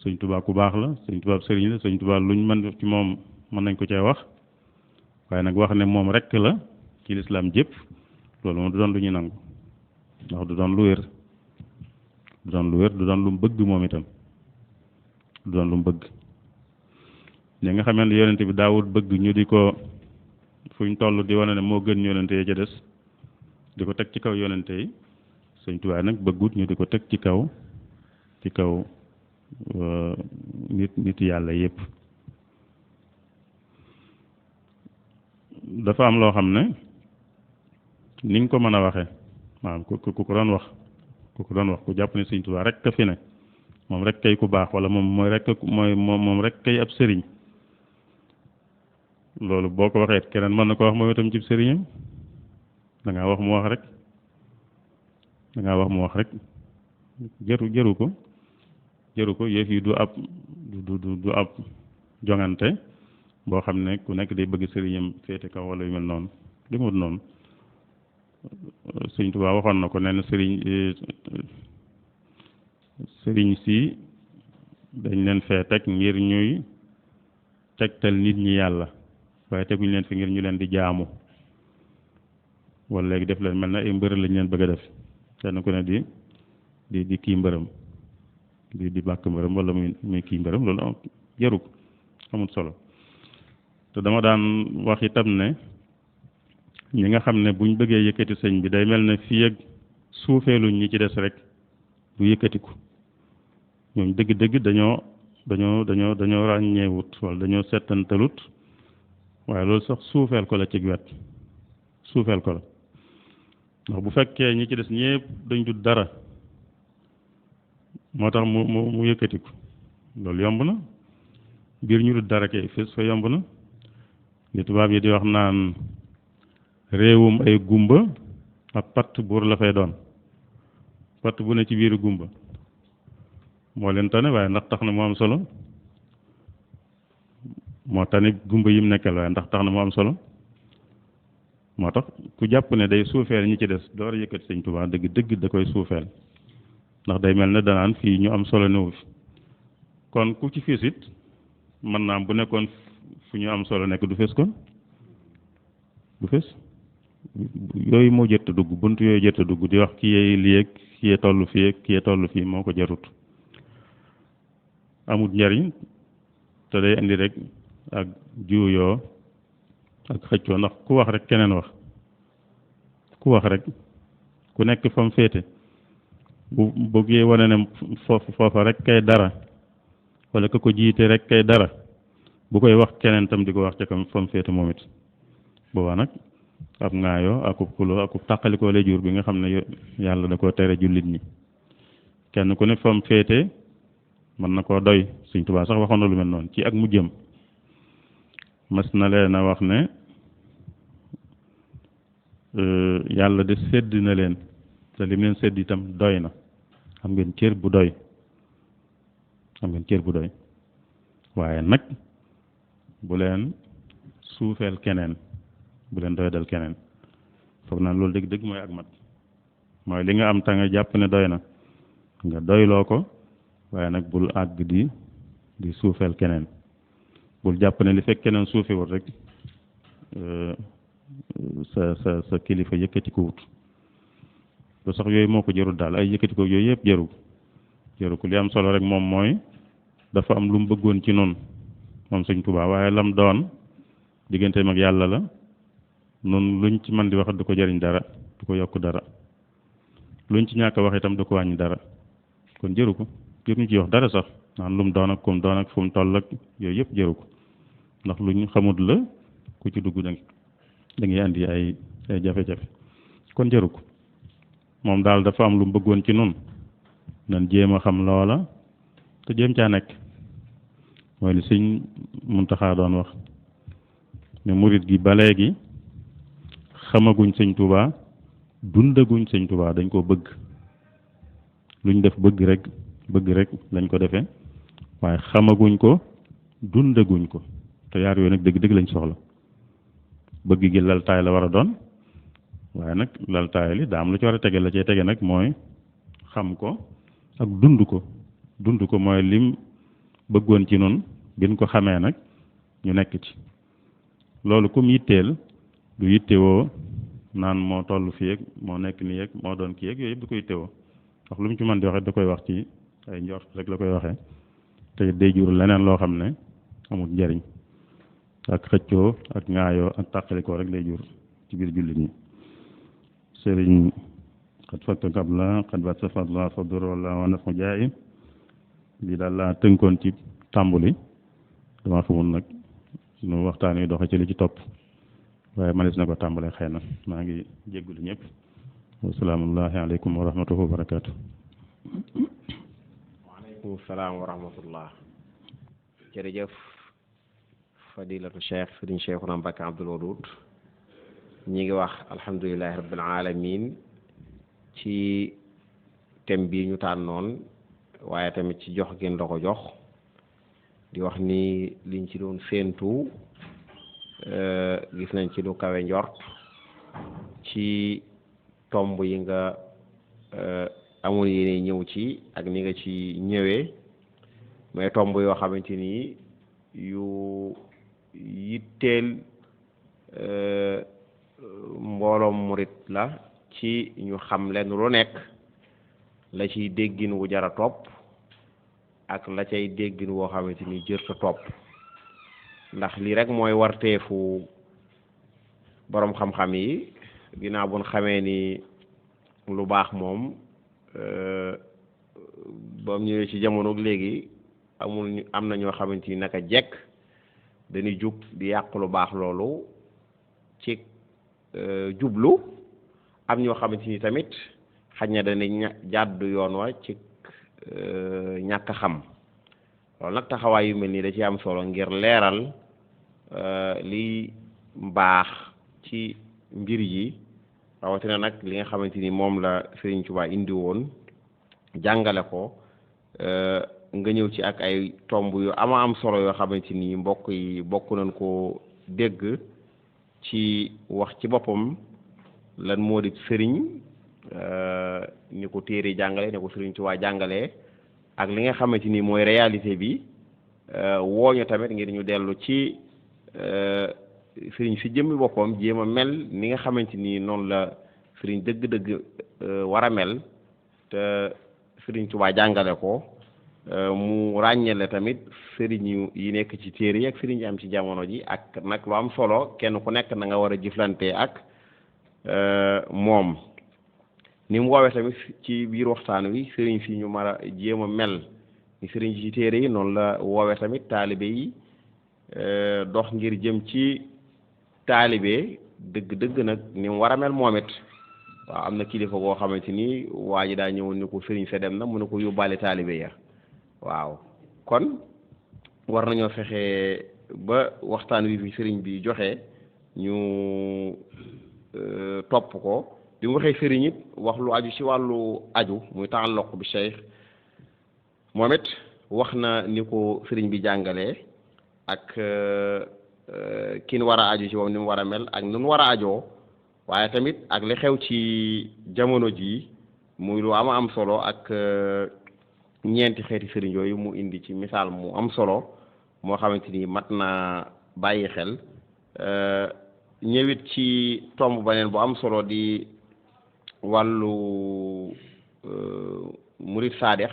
sëñ Tuubaa ku baax la sëñ Tuubaa sëriñ la sëñ Tuubaa luñ mën ci moom mën nañ ko cee wax waaye nag wax ne moom rek la ci lislaam jépp loolu moom du doon lu ñuy nangu ndax du doon lu wér du doon lu mu bëgg moom itam du doon lu mu bëgg ñi nga xamante ne yonente bi daawul bëgg ñu di ko fuñ toll di wane ne moo gën yonente yi ca des di ko teg ci kaw yonente yi sëñ Tuubaa nag bëggut ñu di ko teg ci kaw nit yàlla yépp dafa am loo xam ne ni nga ko mën a waxee maanaam ku ko doon wax ku jàpp ne sëñ Tuubaa rek ka fi ne moom rek kay ku baax wala moom rek kay ab sëriñ loolu boo ko waxee keneen mën na ko wax moom itam ci sëriñam da ngaa wax mu wax rek jëru ko yëf yi du ab jongante boo xam ne ku nekk day bëgg sëriñam féete kaw wala yu mel noonu li mu noonu sëñ Tuubaa waxoon na ko nee na sëriñ si dañ leen fee teg ngir ñuy tegtal nit ñi yàlla waaye teguñ leen fi ngir ñu leen di jaamu wala léegi def leen mel na ay mbër lañ leen bëgg a def kenn ku ne di kii mbërëm di bàkk mbërëm wala muy kii mbërëm loolu jarul amul solo te dama daan wax itam ne ñi nga xam ne buñ bëggee yëkkati sëñ bi day mel ne fii ak suufeeluñ ñi ci des rek du yëkkatiku ñooñ dëgg-dëgg dañoo ràññeewut wala dañoo settantalut waaye loolu sax suufeel ko la ci wet suufeel ko la ndax bu fekkee ñi ci des ñépp dañ du dara moo tax mu yëkkatiku loolu yomb na biir ñu du dara kay fés fa yomb na li tubaab yi di wax naan réewum ay gumba ab patt buur la fay doon patt bu ne ci biiru gumba moo leen tane waaye ndax tax na mu am solo moo tane gumba yim nekkal waaye ndax tax na mu am solo moo tax ku jàpp ne day suufeel ñi ci des door yëkkati sëñ Tuubaa dëgg da koy suufeel ndax day mel ne danaan fii ñu am solo newu fi kon ku ci fiisit mën naa am bu nekkoon fu ñu am solo nekk du fes kon du fes yooyu moo jëtt dugg bunt yooyu jëtt dugg di wax ki yee lii ak ki yee toll fii ak ki yee toll fii moo ko jarut amul njariñ te day indi rek ak juuyoo ak xëccoo ndax ku wax rek keneen wax rek ku nekk fa mu féete bu bëggee wane ne foofa rek kay dara wala ka ko jiite rek kay dara bu koy wax keneen tam di ko wax ca kam fa mu féete moom it boobaa nag ab ŋaayoo akub xuloo akub tàqalikoo lay jur bi nga xam ne yàlla da koo tere jullit ñi kenn ku ne fa mu féete mën na koo doy Sëñ Tuubaa sax waxoon na lu mel noonu ci ak mujjëm mas na leen a wax ne yàlla de sédd na leen te lim leen sédd itam doy na am ngeen cër bu doy waaye nag bu leen suufeel keneen bu leen doy dal keneen foog naa loolu dëgg-dëgg mooy ak mat mooy li nga am ta nga jàpp ne doy na nga doyloo ko waaye nag bul àgg di suufeel keneen bul jàpp ne li fekk keneen suufewut rek sa kilifa yëkkati ko wut lu sax yooyu moo ko jarul daal ay yëkkati ko yooyu yëpp jaru ko li am solo rek moom mooy dafa am lu mu bëggoon ci noonu moom Sëñ Tuubaa waaye lam doon digganteem ak yàlla la noonu luñ ci mën di wax du ko jariñ dara du ko yokk dara luñ ci ñàkk wax itam du ko wàññi dara kon jëru ko jëru ñu ci wax dara sax naan lu mu doon ak kum doon ak fu mu toll ak yooyu yëpp jëru ko ndax luñ xamut la ku ci dugg da ngay andi ay jafe-jafe kon jëru ko moom daal dafa am lu mu bëggoon ci nun nan jéem a xam loola te jéem caa nekk mooy li sëñ Muntaxa doon wax ne murit gi ba léegi xamaguñ sëñ Tuubaa dundaguñ sëñ Tuubaa dañ koo bëgg luñ def bëgg rek lañ ko defee waaye xamaguñ ko dundaguñ ko te yaar yooyu nag dëgg-dëgg lañ soxla bëgg gi laltaay la war a doon waaye nag laltaay li daa am lu ci war a tege la cee tege nag mooy xam ko ak dund ko mooy lim bëggoon ci nun bin ko xamee nag ñu nekk ci loolu kum yitteel du yittewoo naan moo toll fii ak moo nekk nii ak moo doon kii ak yooyu yëpp du ko yittewoo wax lu mu ci mën di waxee da koy wax ci ay njort rek la koy waxee te day jur leneen loo xam ne amul njariñ ak xëccoo ak ŋaayoo ak tàqalikoo rek lay jur ci biir jullit ñi sëriñ xat fakka kab la xat bat sa fadla fadur wala wa naf mu jaay lii daal laa tënkoon ci tàmbuli dama xamul nag nu waxtaan wi doxe ci li ci topp waaye manis na ko tàmbalee xëy na maa ngi jéggulu ñëpp wasalaamullahi aleykum wa rahmatullahi wa barakaatu. waaleykum salaam wa rahmatullah. jërëjëf fadilatu cheikh sëriñ Cheikhuna Mbacké Abdoul Wadoud ñi ngi wax alhamdulilahi rabbil alamin ci thème bii ñu tànnoon waaye tamit ci jox gi ndox ko jox di wax ni liñ ci doon séentu gis nañ ci lu kawe njort ci tomb yi nga amul yéene ñëw ci ak ni nga ci ñëwee mais tomb yoo xamante ni yu yitteel mbooloom murit la ci ñu xam leen lu nekk la ciy déggin wu jara topp ak la cay déggin woo xamante ni jërta topp ndax lii rek mooy warteefu boroom xam-xam yi ginnaaw buñ xamee ni lu baax moom ba mu ñëwee ci jamono léegi am na ñoo xamante ni naka jekk dañuy jug di yàq lu baax loolu ci jublu am ñoo xamante ni tamit xaj na dañuy jàddu yoon wa ci ñàkk xam loolu nag taxawaay yu mel nii da ci am solo ngir leeral li mbaax ci mbir yi rawatina nag li nga xamante ni moom la Sëriñ Tuubaa indi woon jàngale ko nga ñëw ci ak ay tomb yu ama am solo yoo xamante ni mbokk yi bokk nañ ko dégg ci wax ci boppam lan moo di sëriñ ni ko téere jàngale ni ko Sëriñ Tuubaa jàngale ak li nga xamante ni mooy réalité bi wooñu tamit ngir ñu dellu ci sëriñ si jëmmi boppam jéem a mel ni nga xamante ni noonu la sëriñ dëgg-dëgg war a mel te Sëriñ Tuubaa jàngale ko mu ràññale tamit sëriñ yi nekk ci téere yi ak sëriñ yi am ci jamono ji ak nag lu am solo kenn ku nekk na nga war a jëflante ak moom ni mu woowee tamit ci biir waxtaan wi sëriñ si ñu mën a jéem a mel ni sëriñ ci téere yi noonu la woowee tamit taalibe yi dox ngir jëm ci taalibe dëgg-dëgg nag ni mu war a mel moom it waaw am na kilifa goo xamante ni waa ji daa ñëwoon ni ko sëriñ sa dem na mu ne ko yóbbaale taalibe ya waaw kon war nañoo fexe ba waxtaan wi fi sëriñ bi joxe ñu topp ko bi mu waxee sëriñ it wax lu aju ci wàllu aju muy taalluq bi cheikh moom it wax na ni ko sëriñ bi jàngalee ak kin war a aju ci moom ni mu war a mel ak ni mu war a ajoo waaye tamit ak li xew ci jamono ji muy lu am solo ak ñeenti xeeti sëriñ yooyu mu indi ci misaal mu am solo moo xamante ni mat na bàyyi xel ñëwit ci tomb baneen bu am solo di wàllu murid saadex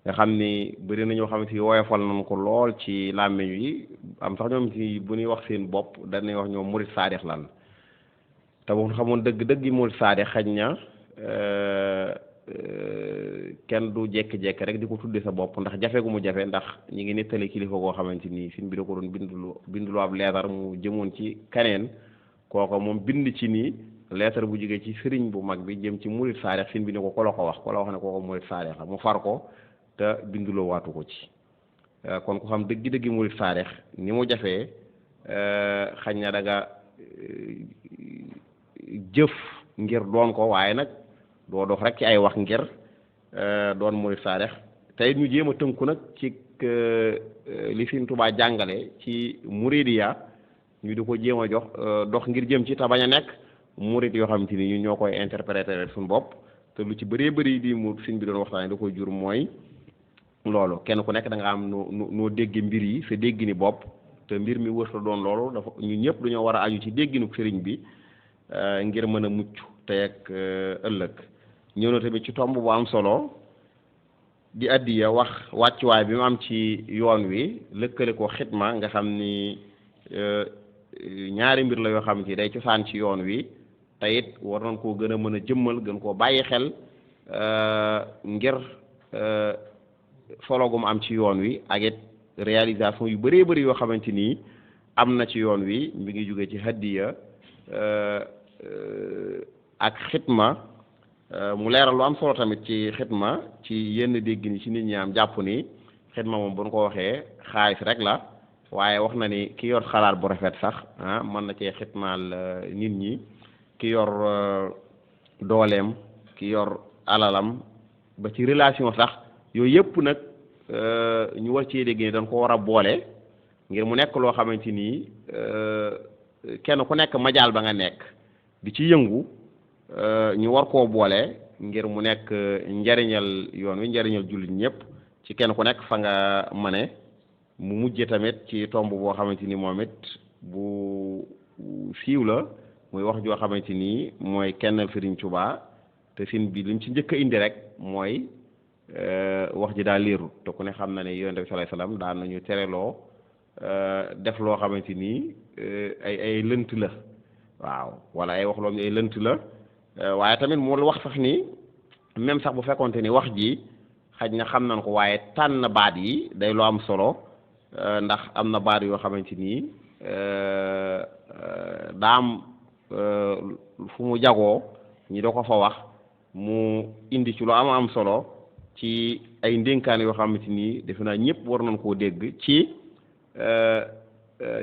nga xam ni bëri na ñoo xamante ni woyofal nañ ko lool ci làmmiñ yi am sax ñoom ci bu ñuy wax seen bopp dañuy wax ñoom murid saadex lan te bu xamoon dëgg yi murid saadex xaj na kenn du jekki-jekki rek di ko tudde sa bopp ndax jafe gu mu jafe ndax ñi ngi nettali kilifa goo xamante ni sin bi da ko doon bindulu ab leetar mu jëmoon ci kaneen kooko moom bind ci nii lettre bu jógee ci sëriñ bu mag bi jëm ci murid saarix sëñ bi ne ko la ko wax ne ko murid saarix la mu far ko te binduloo waatu ko ci kon ku xam dëggi-dëggi murid saarix ni mu jafee xañ na da nga jëf ngir doon ko waaye nag doo dox rek ci ay wax ngir doon murid saarix tey ñu jéem a tënku nag ci li Sëriñ Tuubaa jàngale ci muridiya ñu di ko jéem a jox dox ngir jëm ci te bañ a nekk murid yoo xamante ni ñu ñoo koy interpréter suñu bopp te lu ci bëree bëri di mu sëñ bi doon waxtaane da koy jur mooy loolu kenn ku nekk da nga am noo dégge mbir yi sa déggini bopp te mbir mi wër la doon loolu dafa ñu ñëpp dañoo war a aju ci dégginu sëriñ bi ngir mën a mucc tey ak ëllëg ñëw na tamit ci tomb bu am solo di addiya wax wàccuwaay bi mu am ci yoon wi lëkkale ko xitma nga xam ni ñaari mbir la yoo xam ci day cosaan ci yoon wi te it war nañ koo gën a mën a jëmmal gën koo bàyyi xel ngir solo gu mu am ci yoon wi ak it réalisation yu bëree bëri yoo xamante ni am na ci yoon wi mi ngi jóge ci hadiya ak xitma mu leeral lu am solo tamit ci xitma ci yenn dégg ni ci nit ñi am jàpp ni xitma moom bu ñu ko waxee xaalis rek la waaye wax na ni ki yor xalaat bu rafet sax mën na cee xitmaal nit ñi ki yor dooleem ki yor alalam ba ci relation sax yooyu yëpp nag ñu war cee dégg ni dañ ko war a boole ngir mu nekk loo xamante ni kenn ku nekk majaal ba nga nekk di ci yëngu ñu war koo boole ngir mu nekk njariñal yoon wi njariñal jullit ñëpp ci kenn ku nekk fa nga mane mu mujje tamit ci tomb boo xamante ni moom it bu siiw la muy wax joo xamante ni mooy kennal Sëriñ Tuubaa te sin bi lim ci njëkk a indi rek mooy wax ji daal leerul te ku ne xam na ne Yonent bi sallallahu alayhi wasallam daan nañu tereloo def loo xamante ni ay lënt la waaw wala ay wax loo ay lënt la waaye tamit mu wax sax ni même sax bu fekkonte ni wax ji xaj na xam nañ ko waaye tànn baat yi day loo am solo ndax am na baat yoo xamante ni daa am fu mu jagoo ñi da ko fa wax mu indi ci lu am solo ci ay ndénkaan yoo xamante ni defe naa ñëpp war nañ koo dégg ci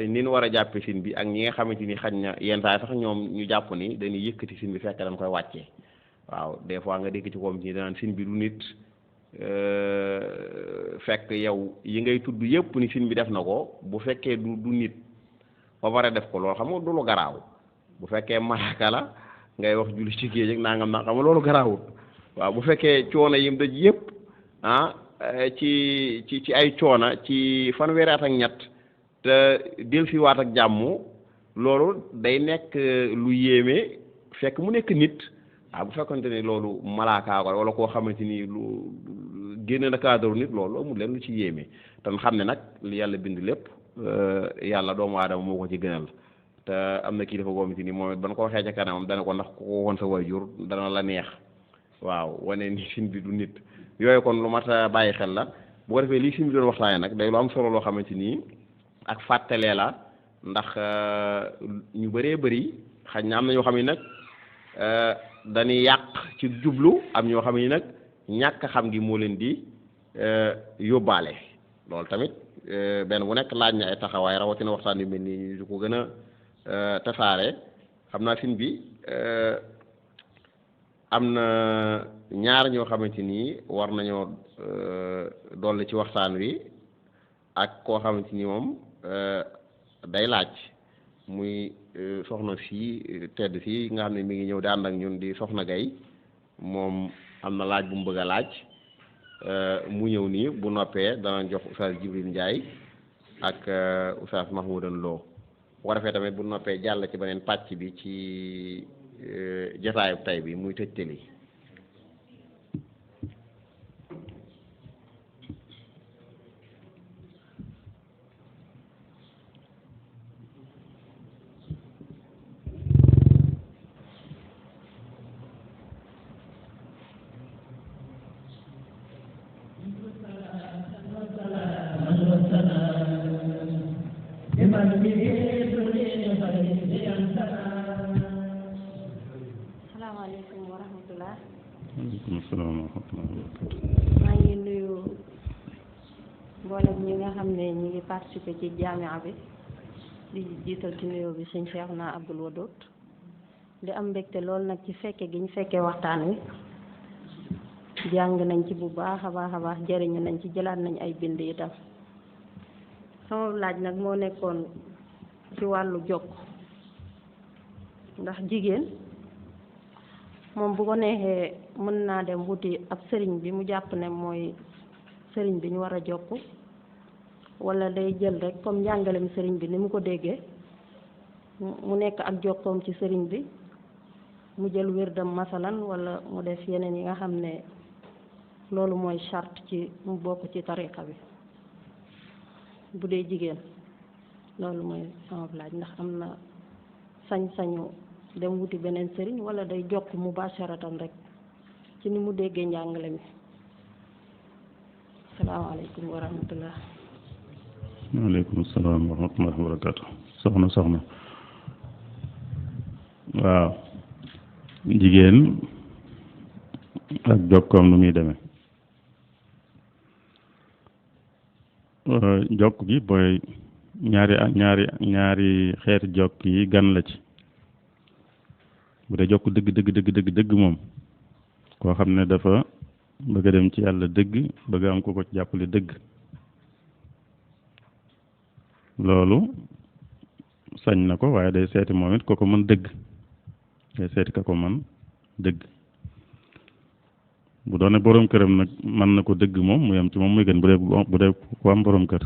ni ñu war a jàppe sin bi ak ñi nga xamante ni xaj na yenn saa sax ñoom ñu jàpp ni dañuy yëkkati sin bi fekk dañ koy wàccee waaw des fois nga dégg ci koom ci danaan sin bi du nit fekk yow yi ngay tudd yëpp ni sin bi def na ko bu fekkee du nit ba pare def ko loolu xam nga du lu garaaw bu fekkee malaaka la ngay wax julli ci géej ak nangam na xam nga loolu garaawul waaw bu fekkee coono yim daj yëpp ci ay coona ci fanweeri at ak ñett te dellusiwaat ak jàmm loolu day nekk lu yéeme fekk mu nekk nit bu fekkonte ni loolu malaakaa ko wala koo xamante ni lu génn na cadre nit loolu amul leen lu ci yéeme te xam ne nag li yàlla bind lépp yàlla doomu aadama moo ko ci gënal te am na kii dafa goomiti ni moom it ban ko waxee ca kanamam dana ko ndax ku ko woon sa waajur dana la neex waaw wane ni sin bi du nit yooyu kon lu mat a bàyyi xel la bu ko defee lii sin bi doon waxtaane nag day lu am solo loo xamante ni ak fàttalee la ndax ñu bëree bëri xaj na am na ñoo xam ne nag dañuy yàq ci jublu am ñoo xam ne nag ñàkk xam gi moo leen di yóbbaale loolu tamit benn bu nekk laaj na ay taxawaay rawatina waxtaan yu mel nii ñu ko gën a tasaare xam naa sin bi am na ñaar ñoo xamante ni war nañoo dolli ci waxtaan wi ak koo xamante ni moom day laaj muy soxna si tedd si nga xam ne mi ngi ñëw di ànd ak ñun di soxna Gay moom am na laaj bu mu bëgg a laaj mu ñëw nii bu noppee dana jox Oustaz Jibril Ndiaye ak Oustaz Mahmoudan Lo bu ko defee tamit bu noppee jàll ci beneen pàcc bi ci jotaayu tay bi muy tëjtali waaleykum salaam wa rahmatulah. maa ngi nuyu mboolem ñi nga xam ne ñi ngi participé ci jaamia bi di jiital ci nuyoo bi sëñ Cheikhouna Abdoul Wadoud di am mbégte lool nag ci fekke gi ñu fekkee waxtaan wi jàng nañ ci bu baax a baax jëriñu nañ ci jëlaat nañ ay bind itam sama laaj nag moo nekkoon ci wàllu jokk ndax jigéen moom bu ko neexee mën naa dem wuti ab sëriñ bi mu jàpp ne mooy sëriñ bi ñu war a jokk walla day jël rek comme njàngalem sëriñ bi ni mu ko déggee mu nekk ak jokkoom ci sëriñ bi mu jël wérdam masalan walla mu def yeneen yi nga xam ne loolu mooy charte ci mu bokk ci tariqa bi bu dee jigéen loolu mooy sama laaj ndax am na sañ-sañu dem wuti beneen sëriñ walla day jokk mubasharatan rek ci ni mu déggee njàngale mi asalaamaaleykum wa rahmatullah. waaleykum salaam wa rahmatullah wa barakaatu. soxna waaw jigéen ak jokkoom nu muy demee jokk gi booy ñaari xeeti jokk yi gan la ci bu dee jokk dëgg moom koo xam ne dafa bëgg a dem ci yàlla dëgg bëgg am ko ci jàppale dëgg loolu sañ na ko waaye day seeti moom it ko mën dëgg day seeti ka ko mën dëgg bu doone boroom këram nag mën na ko dëgg moom mu yem ci moom muy gën bu dee ku am boroom kër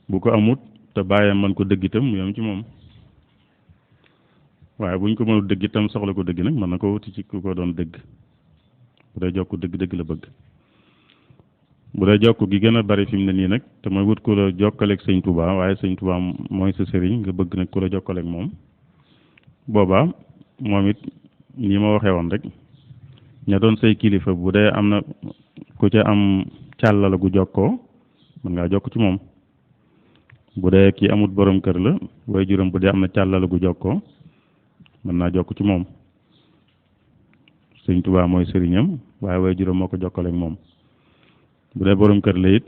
bu ko amut te bàyyam mën ko dëgg itam mu yem ci moom waaye buñ ko mënul dëgg itam soxla ko dëgg nag mën na ko wuti ci ku ko doon dëgg bu dee jokk dëgg la bëgg bu dee jokk gi gën a bari fi mu ne nii nag te mooy wut ku la jokkaleeg sëñ Touba waaye sëñ Touba mooy sa sëriñ nga bëgg nag ku la jokkaleeg moom boobaa moom it ni ma waxee woon rek ña doon say kilifa bu dee am na ku ca am càllala gu jokkoo mën ngaa jokk ci moom bu dee kii amut borom kër la way juróom bu dee am na càllala gu jokkoo mën naa jokk ci moom sëñ Touba mooy sëriñam waaye way juróom moo ko jokkaleeg moom bu dee borom kër la it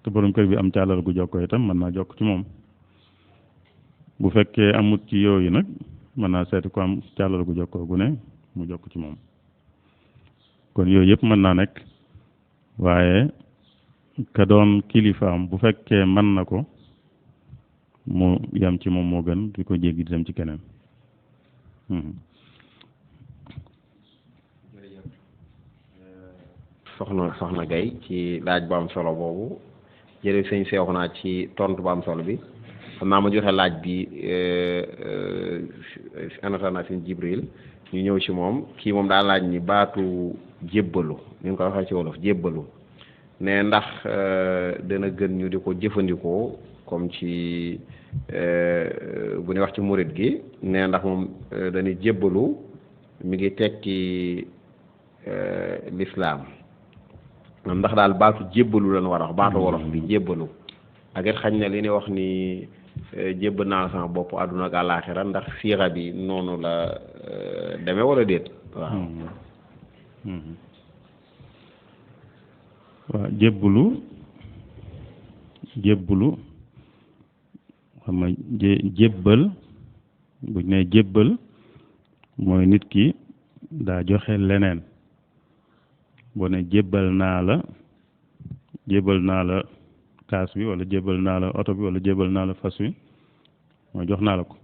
te borom kër bi am càllala gu jokkoo itam mën naa jokk ci moom bu fekkee amut ci yooyu nag mën naa seeti ko am càllala gu jokkoo gu ne mu jokk ci moom kon yooyu yëpp mën naa nekk waaye ka doon kilifaam bu fekkee mën na ko mu yam ci moom moo gën di ko jéggi di dem ci keneen. soxna Gaye ci laaj bu am solo boobu jërëjëf sëñ Cheikhouna ci tontu bu am solo bi xam naa ma joxe laaj bi anatana sëñ Jibril ñu ñëw ci moom kii moom daa laaj ni baatu jébbalu ni nga ko waxee ci wolof jébbalu ne ndax dana gën ñu di ko jëfandikoo comme ci bu ñuy wax ci murit gi ne ndax moom dañuy jébbalu mi ngi tekki lislaam ndax daal baatu jébbalu lan war a wax baatu wolof bi jébbalu ak it xañ na li ñuy wax ni jébbal naa sama bopp àdduna ak àllaaxira ndax siira bi noonu la demee wala déet waaw. waaw jébbalu xam nga jébbal buñ ne jébbal mooy nit ki daa joxe leneen boo ne jébbal naa la kaas bi wala jébbal naa la oto bi wala jébbal naa la fas wi mooy jox naa la ko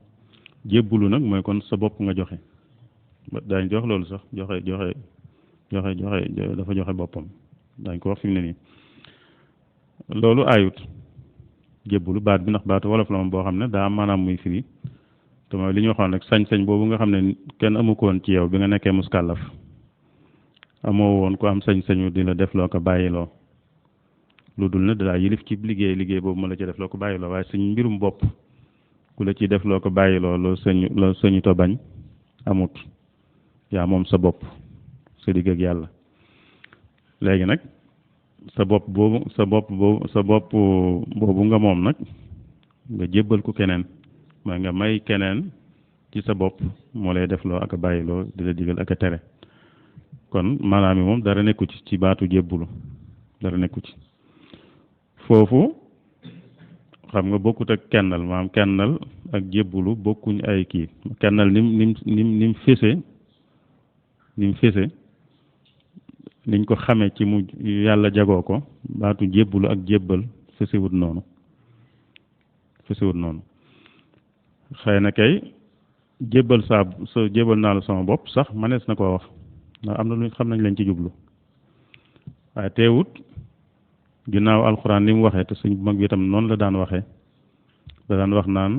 jébbalu nag mooy kon sa bopp nga joxe daañ jox loolu sax joxe dafa joxe boppam dañ ko wax fi mu ne nii loolu ayut jébbalu baat bi ndax baatu wolof la moom boo xam ne daa maanaam muy firi te mooy li ñu waxoon rek sañ-sañ boobu nga xam ne kenn amu ko woon ci yow bi nga nekkee muskàllaf amoo woon ko am sañ-sañu di la def loo ko bàyyiloo lu dul ne dalaa yilif ci liggéey boobu ma la ci def loo ko bàyyiloo waaye suñ mbirum bopp ku la ci def loo ko bàyyiloo loo sañu to bañ amut yaa moom sa bopp sa digg ak yàlla léegi nag sa bopp boobu nga moom nag nga jébbal ko keneen mooy nga may keneen ci sa bopp moo lay defloo ak a bàyyiloo di la digal ak a tere kon maanaam yi moom dara nekku ci baatu jébbulu dara nekku ci foofu xam nga bokkut ak kennal maanaam kennal ak jébbulu bokkuñ ay kii kennal nim fese niñ ko xamee ci mu yàlla jagoo ko baatu jébbulu ak jébbal fesewut noonu xëy na kay jébbal jébbal naa la sama bopp sax manees na koo wax ndax am na lu xam nañ lañ ci jublu waaye teewut ginnaaw alxuraan li mu waxee te suñ mag bi itam noonu la daan waxee da daan wax naan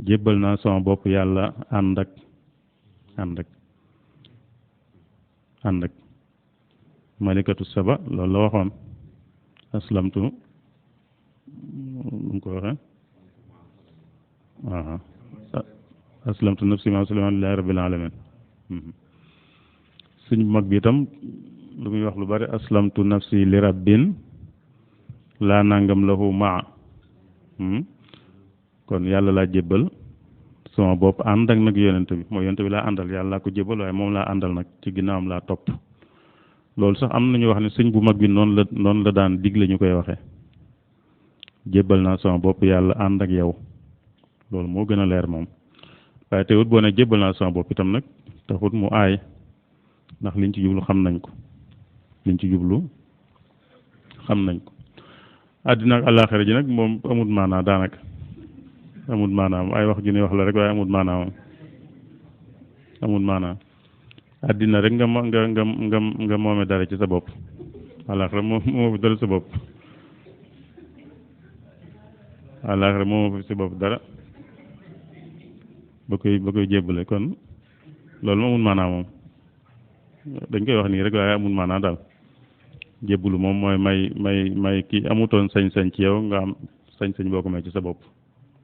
jébbal naa sama bopp yàlla ànd ak malikatu saba loolu la waxoon aslamtu lu mu ko waxee waaw aslamtu nafsi ma suleymaan lillahi rabbil alamin suñ mag bi itam lu muy wax lu bari aslamtu nafsi li rabbin laa nangam lahu maa kon yàlla laa jébbal sama bopp ànd ak nag yonent bi mooy yonent bi laa àndal yàlla laa ko jébbal waaye moom laa àndal nag ci ginnaawam laa topp loolu sax am nañu wax ne sëñ bu mag bi noonu la daan digle ñu koy waxee jébbal naa sama bopp yàlla ànd ak yow loolu moo gën a leer moom waaye teewut boo ne jébbal naa sama bopp itam nag taxut mu aay ndax liñ ci jublu xam nañ ko àddina ak àllaaxira ji nag moom amut maanaa daanaka amut maanaam ay wax ju ne wax la rek waaye amut maanaam àddina rek nga moome dara ci sa bopp àllaaxira moo fi dara sa bopp àllaaxira moo fi sa bopp dara ba koy jébbale kon loolu mu amut maanaam moom dañ koy wax nii rek waaye amut maanaam daal jébbulu moom mooy may kii amutoon sañ-sañ ci yow nga am sañ-sañ boo ko may ci sa bopp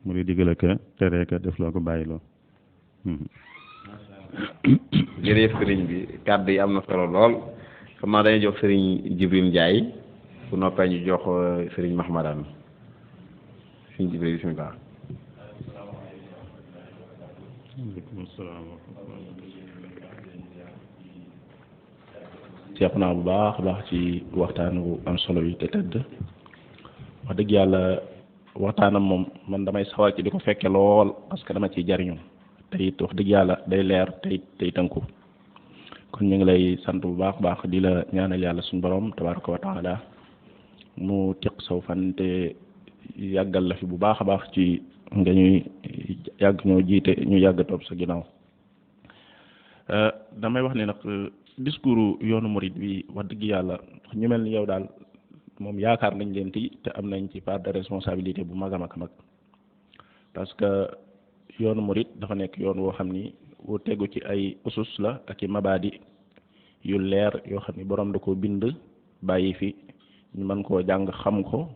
mu di digale ka tere ka def loo ko bàyyi loo jërëjëf sëriñ bi kàddu yi am na solo lool xam naa dañuy jox sëriñ Jibril Ndiaye bu noppee ñu jox sëriñ Mahmadan sëriñ Jibril bismillah. waaleykum salaam. seex naa bu baax a baax ci waxtaan wu am solo yi te tëdd wax dëgg yàlla waxtaanam moom man damay sawar ci di ko fekke lool parce que dama ciy jariñu te it wax dëgg yàlla day leer tey tënku kon ñu ngi lay sant bu baax a baax di la ñaanal yàlla suñu borom tabaraka wa taala mu tiq saw fan te yàggal la fi bu baax a baax ci nga ñuy yàgg ñoo jiite ñu yàgg topp sa ginnaaw damay wax ne nag discours yoonu murid bi wax dëgg yàlla ñu mel ni yow daal moom yaakaar nañ leen ti te am nañ ci part de responsabilité bu mag a mag parce que yoonu murid dafa nekk yoon woo xam ni wu tegu ci ay usus la ak i mabaadi yu leer yoo xam ni borom da koo bind bàyyi fi ñu mën koo jàng xam ko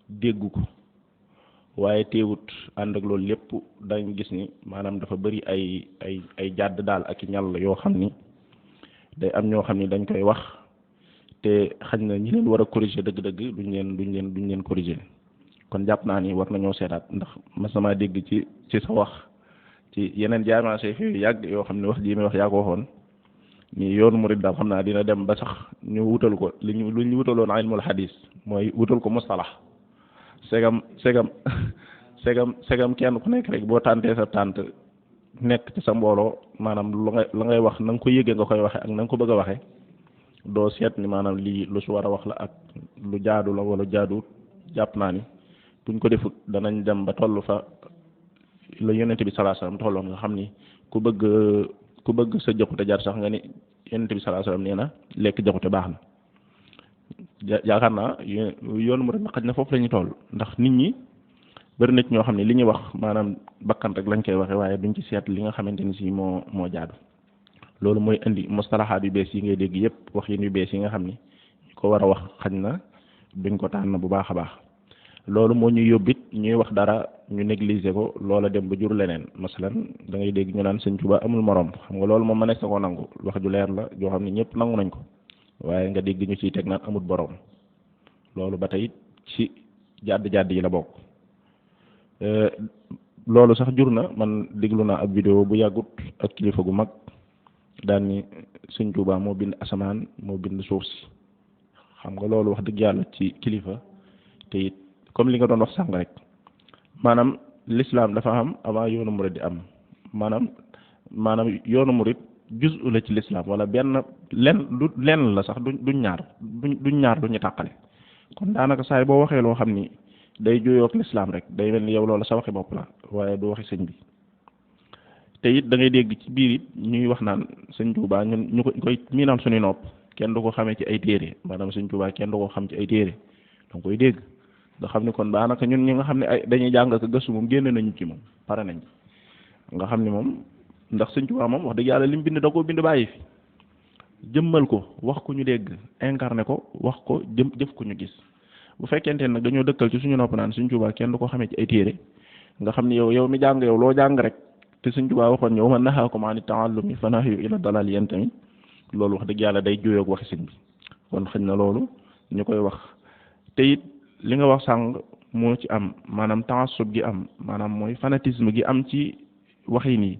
dégg ko waaye teewut ànd ak loolu lépp dañ gis ni maanaam dafa bëri ay jàdd daal ak i ñal yoo xam ni day am ñoo xam ni dañ koy wax te xañ na ñi leen war a corriger dëgg-dëgg duñ leen corriger kon jàpp naa ni war nañoo seetaat ndax mas na maa dégg ci sa wax ci yeneen jaamaase fi yàgg yoo xam ne wax jii may wax yaa ko waxoon ni yoonu murid daal xam naa dina dem ba sax ñu wutal ko lu ñu wutaloon ilmul hadis mooy wutal ko mustalah segam kenn ku nekk rek boo tàntee sa tànt nekk ci sa mbooloo maanaam la ngay wax na nga ko yëgee nga koy waxe ak na nga ko bëgg a waxe doo seet ni maanaam lii lu su war a wax la ak lu jaadu la wala jaaduwut jàpp naa ni buñ ko defut danañ dem ba toll fa la yonent bi sallallahu alayhi wasallam tolloon nga xam ni ku bëgg sa joxute jar sax nga ni yonent bi sallallahu alayhi wasallam nee na lekk joxute baax na yaakaar naa yoonu mu rek na xaj na foofu la ñu toll ndax nit ñi bëri na ci ñoo xam ne li ñuy wax maanaam bakkan rek lañ koy waxe waaye duñ ci seet li nga xamante ni si moo jaadu loolu mooy indi mustalahaat yu bees yi ngay dégg yëpp wax yu bees yi nga xam ni ko war a wax xaj na duñ ko tànn bu baax a baax loolu moo ñuy yóbbit ñuy wax dara ñu négliger ko loola dem ba jur leneen masalan da ngay dégg ñu naan Sëñ Tuubaa amul morom xam nga loolu moom mënees na ko nangu wax ju leer la joo xam ne ñëpp nangu nañ ko waaye nga dégg ñu ciy teg naan amul borom loolu ba tey ci jàdd yi la bokk loolu sax jur na man déglu naa ab vidéo bu yàggut ak kilifa gu mag daan ni sëñ Tuubaa moo bind asamaan moo bind suuf si xam nga loolu wax dëgg yàlla ci kilifa te it comme li nga doon wax sàng rek maanaam l'islam dafa am avant yoonu murid di am maanaam yoonu murid juzu la ci l'islam wala lenn la sax duñ ñaar duñu tàqale kon daanaka saay boo waxee loo xam ni day juyoo ak l'islam rek day mel ni yow loolu sa waxi bopp la waaye du waxi sëñ bi te it da ngay dégg ci biir it ñuy wax naan sëñ Tuubaa ñun ñu koy miinam suñu nopp kenn du ko xamee ci ay téere maanaam sëñ Tuubaa kenn du ko xam ci ay téere danga koy dégg nga xam ni kon daanaka ñun ñi nga xam ne ay dañuy jàng ak gëstu moom génne nañu ci moom pare nañ nga xam ni moom ndax sëñ Tuubaa moom wax dëgg yàlla li mu bind da koo bind bàyyi fi jëmmal ko wax ko ñu dégg incarné ko wax ko jëf ko ñu gis bu fekkente nag dañoo dëkkal ci suñu nopp naan sëñ Tuubaa kenn du ko xamee ci ay téere nga xam ni yow mi jàng yow loo jàng rek te sëñ Tuubaa waxoon yow man nahaakum ani taallumi fa nahyu ila dalal yéen tamit loolu wax dëgg yàlla day juyoog waxi sëñ bi kon xëy na loolu ñu koy wax te it li nga wax sàng moo ci am maanaam taassub gi am maanaam mooy fanatisme gi am ci waxin yi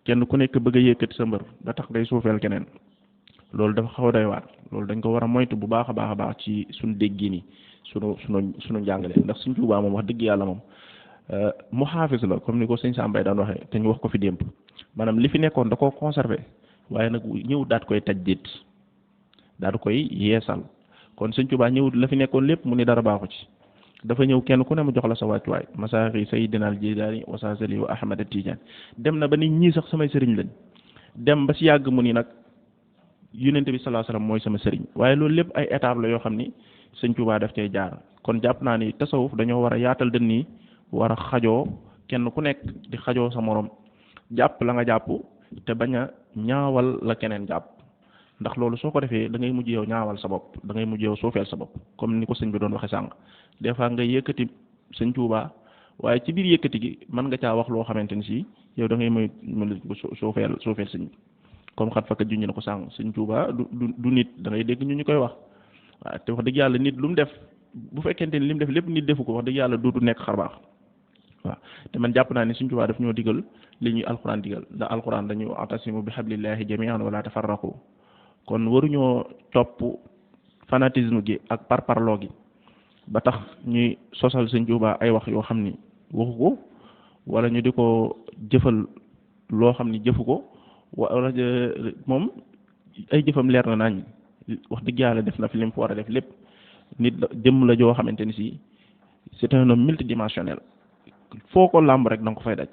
kenn ku nekk bëgg a yëkkati sa mbër ba tax ngay suufeel keneen loolu dafa xaw a doy waar loolu dañ ko war a moytu bu baax a baax ci suñu déggi ni suñu njàngale ndax sëñ Tuubaa moom wax dëgg yàlla moom mu xaafis la comme ni ko sëñ Sambay daan waxee te ñu wax ko fi démb maanaam li fi nekkoon da koo conservé waaye nag ñëw daat koy tajdiid daat koy yeesal kon sëñ Tuubaa ñëw la fi nekkoon lépp mu ni dara baaxu ci dafa ñëw kenn ku ne mu jox la sa wàccuwaay masaaxi Sayyidina al-Jilaani wa Saasali wa Ahmad at-Tijaan dem na ba nit ñii sax samay sëriñ lañ dem ba si yàgg mu ni nag Yonent bi sallallahu alayhi wasallam mooy sama sëriñ waaye loolu lépp ay étape la yoo xam ni sëñ Tuubaa daf cay jaar kon jàpp naa ni tasawuf dañoo war a yaatal dënn yi war a xajoo kenn ku nekk di xajoo sa morom jàpp la nga jàpp te bañ a ñaawal la keneen jàpp ndax loolu soo ko defee da ngay mujj yow ñaawal sa bopp da ngay mujj yow suufeel sa bopp comme ni ko sëñ bi doon waxe sànq des fois ngay yëkkati sëñ Tuubaa waaye ci biir yëkkati gi mën nga caa wax loo xamante ni si yow da ngay mën suufeel sëñ bi comme xat fakkat juñu ne ko sànq sëñ Tuubaa du nit da ngay dégg ñu koy wax waaw te wax dëgg yàlla nit lu mu def bu fekkente ni li mu def lépp nit defu ko wax dëgg yàlla dootu nekk xarbaax waaw te man jàpp naa ni sëñ Tuubaa daf ñoo digal li ñuy alxuraan digal ndax alxuraan dañu atasimu bi hablillahi jami'an wala tafarraqu kon waruñoo topp fanatisme gi ak parparloo gi ba tax ñuy sosal sëñ Tuubaa ay wax yoo xam ni waxu ko wala ñu di ko jëfal loo xam ni jëfu ko wala moom ay jëfam leer na nañ wax dëgg yàlla def na fi lim fa war a def lépp nit jëmm la joo xamante ni si c'est un homme multidimensionnel foo ko làmb rek da nga ko fay daj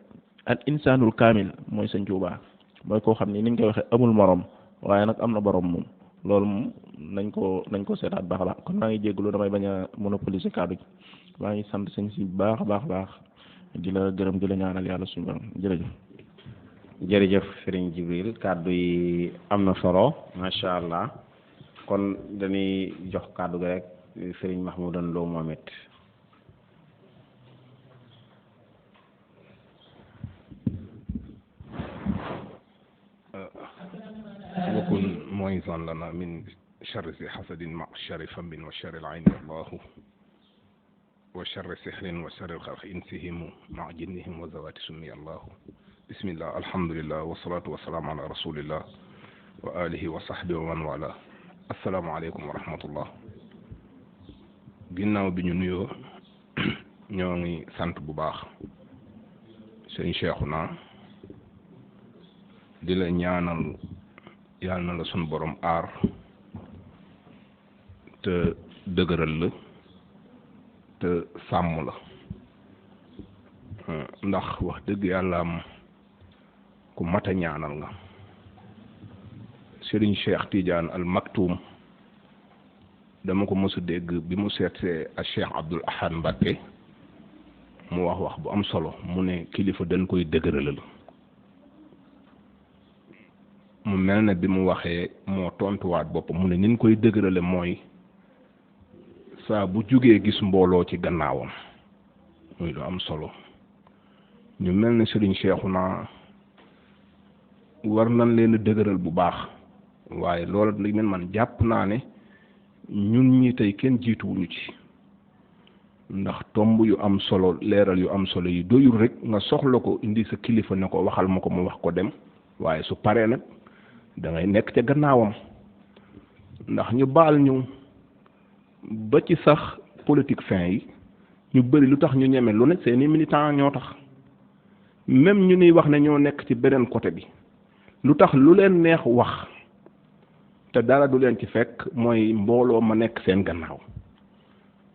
al insanul kaamil mooy sëñ Tuubaa mooy koo xam ni niñ koy waxee amul morom waaye nag am na borom moom loolu moom nañ ko seetaat baax a baax kon maa ngi jégalu damay bañ a monopoliser kàddu gi maa ngi sant sëñ si baax a baax di la gërëm di la ñaanal yàlla suñu borom jërëjëf Serigne Jibril kàddu yi am na solo macha allah kon dañuy jox kàddu gi rek Serigne Mahmoudan Lo moom it وكن معيذا لنا من شر ذي حسد مع شر فم وشر العين الله وشر سحر وشر الخلق إنسهم مع جنهم وذوات سمي الله بسم الله الحمد لله والصلاة والسلام على رسول الله وآله وصحبه ومن والاه السلام عليكم ورحمة الله ginnaaw bi ñu nuyoo ñoo ngi sant bu baax sëñ Cheikhouna di la ñaanal yàlla na la sunu borom aar te dëgëral la te sàmm la ndax wax dëgg yàlla am ku mat a ñaanal nga Serigne Cheikh Tidiane Al Maktoum dama ko mës a dégg bi mu seetsee ak Cheikh Abdoul Ahad Mbacké mu wax bu am solo mu ne kilifa dañ koy dëgëralal mu mel ne bi mu waxee moo tontuwaat boppam mu ne nin koy dëgërale mooy saa bu jógee gis mbooloo ci gannaawam muy lu am solo ñu mel ne Serigne Cheikhouna war nañ leen a dëgëral bu baax waaye loolu li man jàpp naa ne ñun ñi tey kenn jiituwuñu ci ndax tomb yu am solo leeral yu am solo yi doyul rek nga soxla ko indi sa kilifa ne ko waxal ma ko mu wax ko dem waaye su paree nag da ngay nekk ca gannaawam ndax ñu baal ñu ba ci sax politique fin yi ñu bëri lu tax ñu ñeme lu ne seeni militant ñoo tax même ñu niy wax ne ñoo nekk ci beneen côté bi lu tax lu leen neex wax te dara du leen ci fekk mooy mbooloo ma nekk seen gannaaw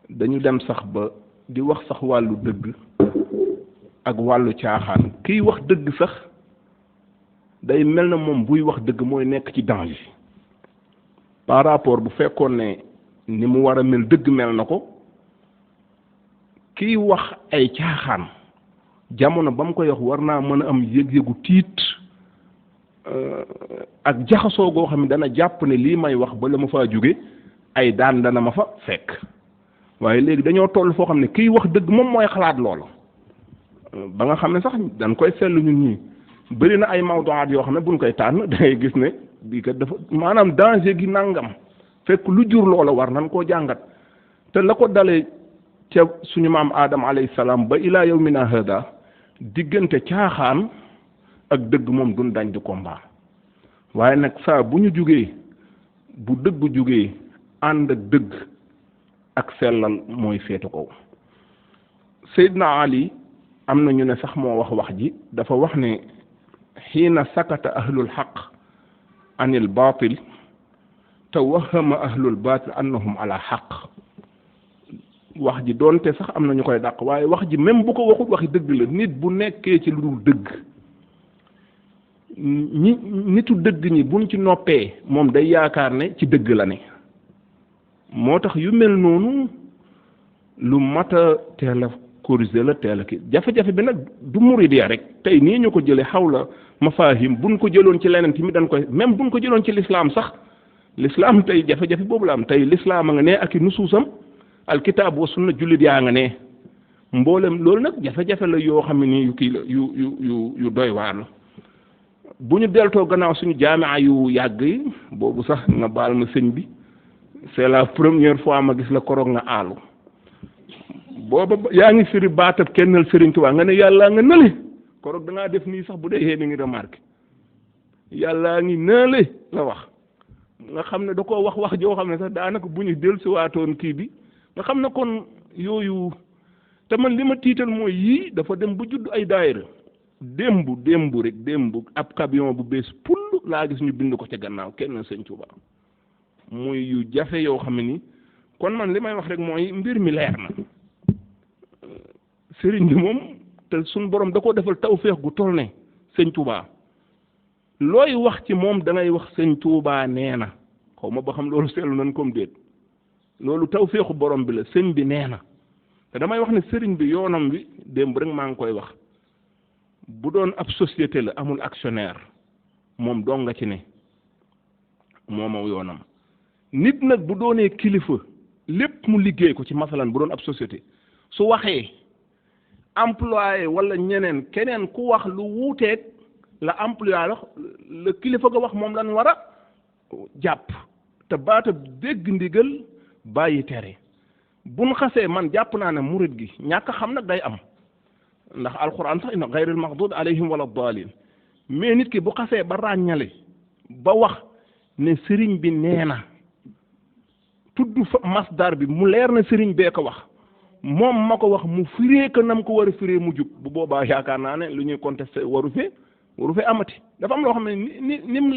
dañu dem sax ba di wax sax wàllu dëgg ak wàllu caaxaan kiy wax dëgg sax day mel na moom buy wax dëgg mooy nekk ci danger par rapport bu fekkoon ne ni mu war a mel dëgg mel na ko kiy wax ay caaxaan jamono ba mu koy wax war naa mën a am yëg-yëgu tiit ak jaxasoo goo xam ne dana jàpp ne lii may wax ba la ma faa jóge ay daan dana ma fa fekk waaye léegi dañoo toll foo xam ne kiy wax dëgg moom mooy xalaat loolu ba nga xam ne sax dañ koy seetlu ñun ñii bëri na ay mawduwaat yoo xam ne buñ koy tànn da ngay gis ne bii kat dafa maanaam danger gi nangam fekk lu jur loola war nañ koo jàngat te la ko dalee ca suñu maam Adam alayhi salaam ba ilaa yawmina hada diggante caaxaan ak dëgg moom duñ dañ di combat waaye nag saa bu ñu jugee bu dëgg jugee ànd ak dëgg ak sellal mooy féetu kaw Seydina Ali am na ñu ne sax moo wax ji dafa wax ne xiina sakata ahlul xaq anil baatil tawahama ahlul baatil annahum ala xaq wax ji doonte sax am na ñu koy dàq waaye wax ji même bu ko waxut waxi dëgg la nit bu nekkee ci lu dul dëgg nitu dëgg ñi buñ ci noppee moom day yaakaar ne ci dëgg la ne moo tax yu mel noonu lu mat a teel a corriger la teel a kii jafe-jafe bi nag du muridiya rek tey nii ñu ko jëlee xaw la mafahim buñ ko jëloon ci leneen tamit dañ koy même buñ ko jëloon ci l'islam sax l'islam tey jafe-jafe boobu la am tey l'islam a nga ne ak i nusuusam alkitaab wa sunna jullit yaa nga ne mboolem loolu nag jafe-jafe la yoo xam ne nii yu kii la yu doy waar la bu ñu deltoo gannaaw suñu jaamia yu yàgg yi boobu sax nga baal ma sëñ bi c'est la première fois ma gis la koroog nga aalu booba yaa ngi firi baatab kennal Sëriñ Tuubaa nga ne yàllaa nga nële koroog da ngaa def nii sax bu dee yéen a ngi remarqué yàllaa ngi nële la wax nga xam ne da koo wax joo xam ne sax daanaka bu ñu dellu si waatoon kii bi nga xam ne kon yooyu te man li ma tiital mooy yii dafa dem bu judd ay daayira démb ab camion bu bees pull laa gis ñu bind ko ca gannaaw kenn Sëriñ Tuubaa muy yu jafe yoo xam ne ni kon man li may wax rek mooy mbir mi leer na sëriñ bi moom te suñ borom da ko defal tawféex gu toll ne Sëriñ Tuubaa looy wax ci moom da ngay wax Sëriñ Tuubaa nee na xaw ma ba xam loolu seetlu nañ comme déet loolu tawféexu borom bi la sëñ bi nee na te damay wax ne sëriñ bi yoonam bi démb rek maa ngi koy wax bu doon ab société la amul actionnaire moom dong nga ci ne moom aw yoonam nit nag bu doonee kilifa lépp mu liggéey ko ci masalan bu doon ab société su waxee employé wala ñeneen keneen ku wax lu wuuteeg la employé la kilifa ga wax moom lan war a jàpp te baata dégg ndigal bàyyi tere buñ xasee man jàpp naa ne murit gi ñàkk xam nag day am ndax alquran sax inna gayril maxduud alayhim wala daalin mais nit ki bu xasee ba ràññale ba wax ne sëriñ bi nee na tudd fa masdar bi mu leer na sëriñ bee ko wax moom ma ko wax mu firee ko nam ko war a firee mu jub bu boobaa yaakaar naa ne lu ñuy contesté waru fee amati dafa am loo xam ne ni mu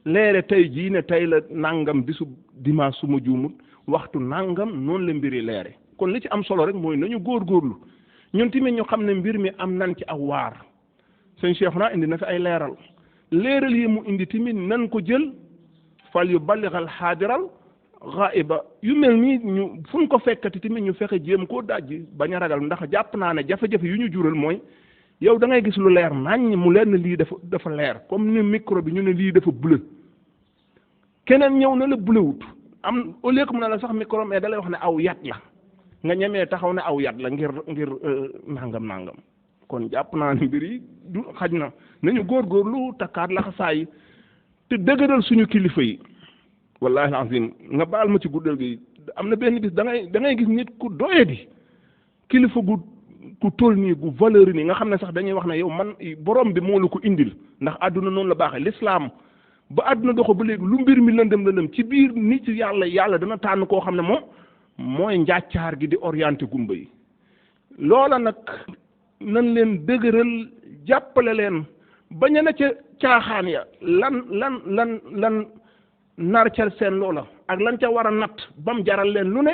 leere tey jii ne tey la nangam bisu dimanche su ma juumut waxtu nangam noonu la mbiri leere kon li ci am solo rek mooy nañu góorgóorlu ñun tamit ñu xam ne mbir mi am nan ci aw waar sëñ Cheikhouna indi na fi ay leeral yi mu indi tamit nan ko jël fal yu balligal xaadiral xaiba yu mel nii ñu fu ñu ko fekkati tamit ñu fexe jéem koo dajji bañ a ragal ndax jàpp naa ne jafe-jafe yu ñu jural mooy yow da ngay gis lu leer naññ mu leer ne lii dafa leer comme ni micro bi ñu ne lii dafa bleu keneen ñëw na la bleuwut am au lieu que mu ne la sax micro mais da lay wax ne aw yat la nga ñemee taxaw ne aw yat la ngir nangam kon jàpp naa ne mbir yi du xaj na nañu góorgóorlu takkaat la xasaay te dëgëral suñu kilifa yi wallahi alazim nga baal ma ci guddal gi am na benn bis da ngay gis nit ku doyadi kilifa ku toll nii gu valeur nii nga xam ne sax dañuy wax ne yow man borom bi moo la ko indil ndax àdduna noonu la baaxee l'islam ba àdduna doxo ba léegi lu mbir mi lëndëm ci biir nit yàlla dana tànn koo xam ne moom mooy njàccaar gi di orienté gumba yi loola nag nan leen dëgëral jàppale leen bañ a na ca caaxaan ya lan nar ca seen loola ak lan ca war a natt ba mu jaral leen lu ne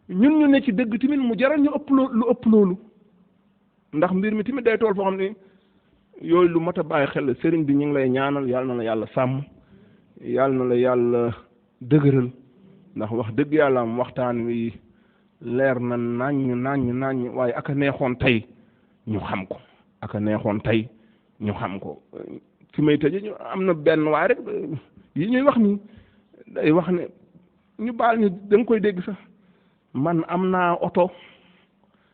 ñun ñu ne ci dëgg tamit mu jaral ñu lu ëpp loolu ndax mbir mi tamit day tool foo xam ne yooyu lu mat a bàyyi xel sëriñ bi ñu ngi lay ñaanal yàlla na la yàlla sàmm yàlla na la yàlla dëgëral ndax wax dëgg yàlla am waxtaan wi leer na naññ waaye aka neexoon tey ñu xam ko aka neexoon tey ñu xam ko fi may tëje ñu am na benn waaye rek yi ñuy wax nii day wax ne ñu baal ñu da nga koy dégg sax man am naa oto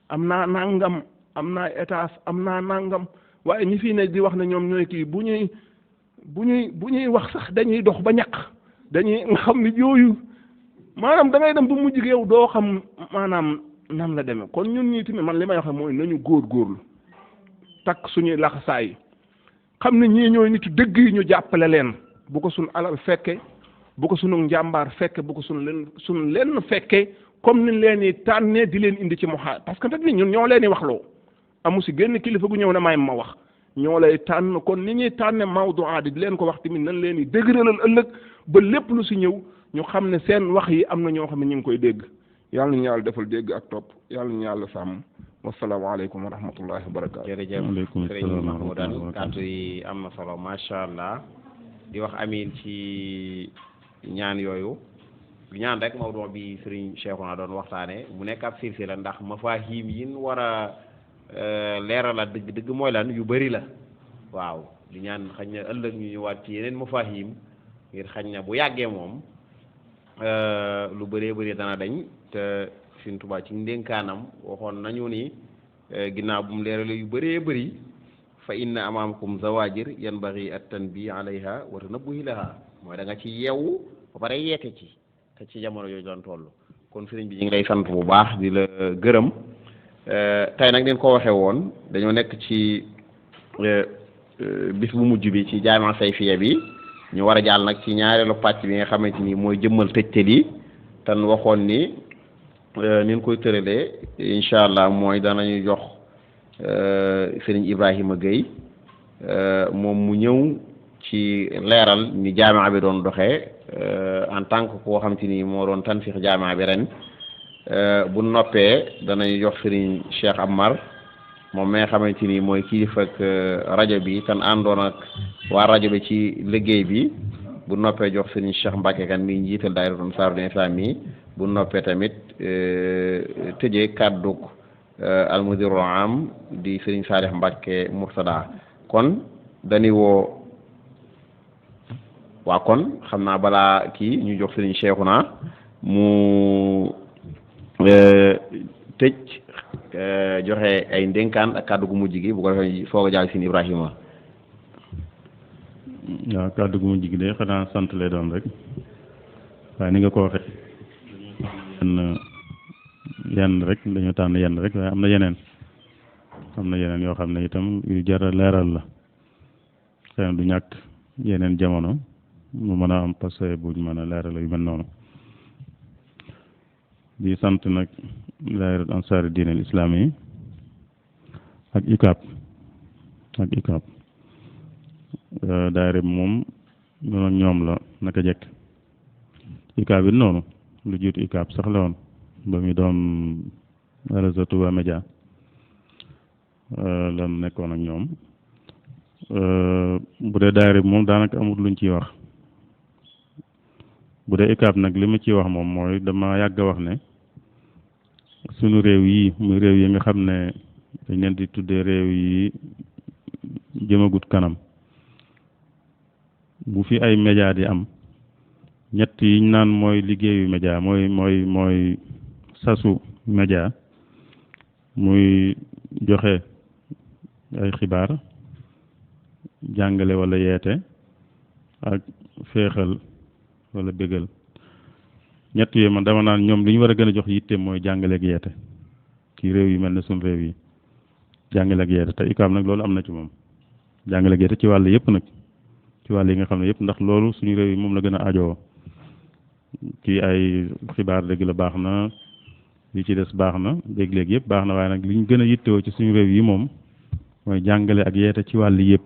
am naa nangam am naa étage am naa nangam waaye ñi fii ne di wax ne ñoom ñooy kii bu ñuy wax sax dañuy dox ba ñàkk dañuy nga xam ne yooyu maanaam da ngay dem ba mujj yow doo xam maanaam nan la demee kon ñun ñii tamit man li may wax mooy nañu góorgóorlu takk suñuy laxasaay xam ne ñii ñooy nitu dëgg yi ñu jàppale leen bu ko suñ alal fekke bu ko sunu njàmbaar fekke bu ko suñ lenn fekke comme ni leen di tànnee di leen indi ci moxa parce que nag ni ñun ñoo leen di waxloo amu si génn kilifa gu ñëw ne may ma wax ñoo lay tànn kon ni ñuy tànne mawdu aadi di leen ko wax tamit nan leen di dëgëralal ëllëg ba lépp lu si ñëw ñu xam ne seen wax yi am na ñoo xam ne ñu ngi koy dégg yàlla nañu yàlla defal dégg ak topp yàlla nañu yàlla sàmm wasalaamaaleykum wa rahmatullahi wa barakaatu. jërëjëf sëriñ Mahmoudane kàddu yi am na solo macha allah di wax amin ci ñaan yooyu ñaan rek mawdu bi sëriñ Cheikhouna doon waxtaane mu nekk ab silsila ndax mafahim yin war a leeralaat dëgg mooy lan yu bëri la waaw di ñaan xañ na ëllëg ñu ñëwaat ci yeneen mafahim ngir xañ na bu yàggee moom lu bëree bëri dana dañ te Sëriñ Tuubaa ci ndénkaanam waxoon nañu ni ginnaaw bu mu leerale yu bëree bëri fa inna amaamakum zawajir yanbaghi at-tanbih alayha wa tanabbuhi laha mooy da nga ci yeewu ba pare yeete ci te ci jamono yooyu doon toll kon sëriñ bi ñu ngi lay sant bu baax di la gërëm tey nag leen ko waxee woon dañoo nekk ci bis bu mujj bi ci jaama sayfiya bi ñu war a jàll nag ci ñaareelu pàcc bi nga xamante ni mooy jëmmal tëjtal yi tan waxoon ni ni ñu koy tëralee incha allah mooy danañu jox sëriñ Ibrahima Gueye moom mu ñëw ci leeral ni jaama bi doon doxee en tant que koo xamante ni moo doon tanfix jaama bi ren bu noppee danañu jox sëriñ Cheikh Amar moom mi nga xamante ni mooy kilifa ak rajo bi tan àndoon ak waa rajo bi ci liggéey bi bu noppee jox sëriñ Cheikh Mbacke kan mi njiital daayira Ansaarud-Din Islami bu noppee tamit tëjee kàddug almudirul am di sëriñ Salih Mbacke Murtada kon dañuy woo waa kon xam naa balaa kii ñu jox sëriñ Cheikhouna mu tëj joxe ay ndénkaan ak kàddu gu mujj gi bu ko defee soog a jàll sëriñ Ibrahima. waaw kàddu gu mujj gi de xanaa sant lay doon rek waaye ni nga ko waxee yenn rek dañoo tànn yenn rek waaye am na yeneen yoo xam ne itam yu jar a leeral la xëy na du ñàkk yeneen jamono mu mën a am parce que buñ mën a leeral yu mel noonu di sant nag daayira Ansaarud-Din al-Islami ak ICAP daayira bi moom noonu ak ñoom la naka jekk ICAP it noonu lu jiitu ICAP sax la woon ba muy doon réseau Touba Média la nekkoon ak ñoom bu dee daayira bi moom daanaka amul luñ ciy wax bu dee ICAP nag li ma ciy wax moom mooy dama yàgg a wax ne sunu réew yi muy réew yi nga xam ne dañ leen di tuddee réew yi jëmagut kanam bu fi ay média di am ñett yiñ naan mooy liggéeyu média mooy sasu média muy joxe ay xibaar jàngale wala yeete ak féexal wala bégal ñett yooyu man dama naan ñoom li ñu war a gën a jox yitte mooy jàngale ak yeete ci réew yu mel ne suñ réew yi jàngale ak yeete te UCAB nag loolu am na ci moom jàngale ak yeete ci wàll yëpp nag ci wàll yi nga xam ne yëpp ndax loolu suñu réew yi moom la gën a ajoo ci ay xibaar dëgg la baax na li ci des baax na dégg-léeg yëpp baax na waaye nag li ñu gën a yittewoo ci suñu réew yi moom mooy jàngale ak yeete ci wàll yëpp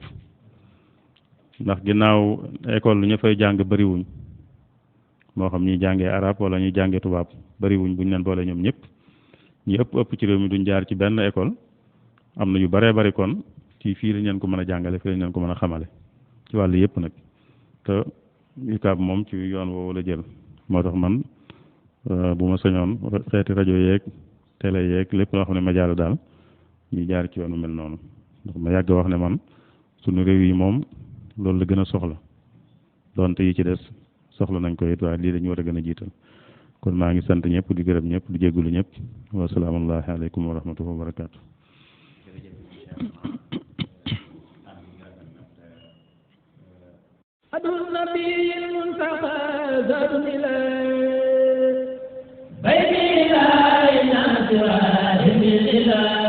ndax ginnaaw école lu ñu fay jàng bariwuñ moo xam ñuy jàngee arab wala ñuy jàngee tubaab bariwuñ buñ leen boole ñoom ñëpp ñi ëpp ci réew mi duñ jaar ci benn école am na yu baree bari kon ci fii lañ leen ko mën a jàngale fii lañ leen ko mën a xamale ci wàll yëpp nag te UCAB moom ci yoon woowu la jël moo tax man bu ma sañoon xeeti rajo yeeg télé yeeg lépp loo xam ne média la daal ñu jaar ci yoon mel noonu ndax ma yàgg wax ne man suñu réew yi moom loolu la gën a soxla donte yi ci des soxla nañ ko it waaye lii dañu war a gën a jiital kon maa ngi sant ñëpp di gërëm ñëpp di jéggulu ñëpp wa salaamu aleykum wa rahmatullahi wa barakaatu. أدعو النبي المنتقى زاد إلى بيت الله ناصر الإله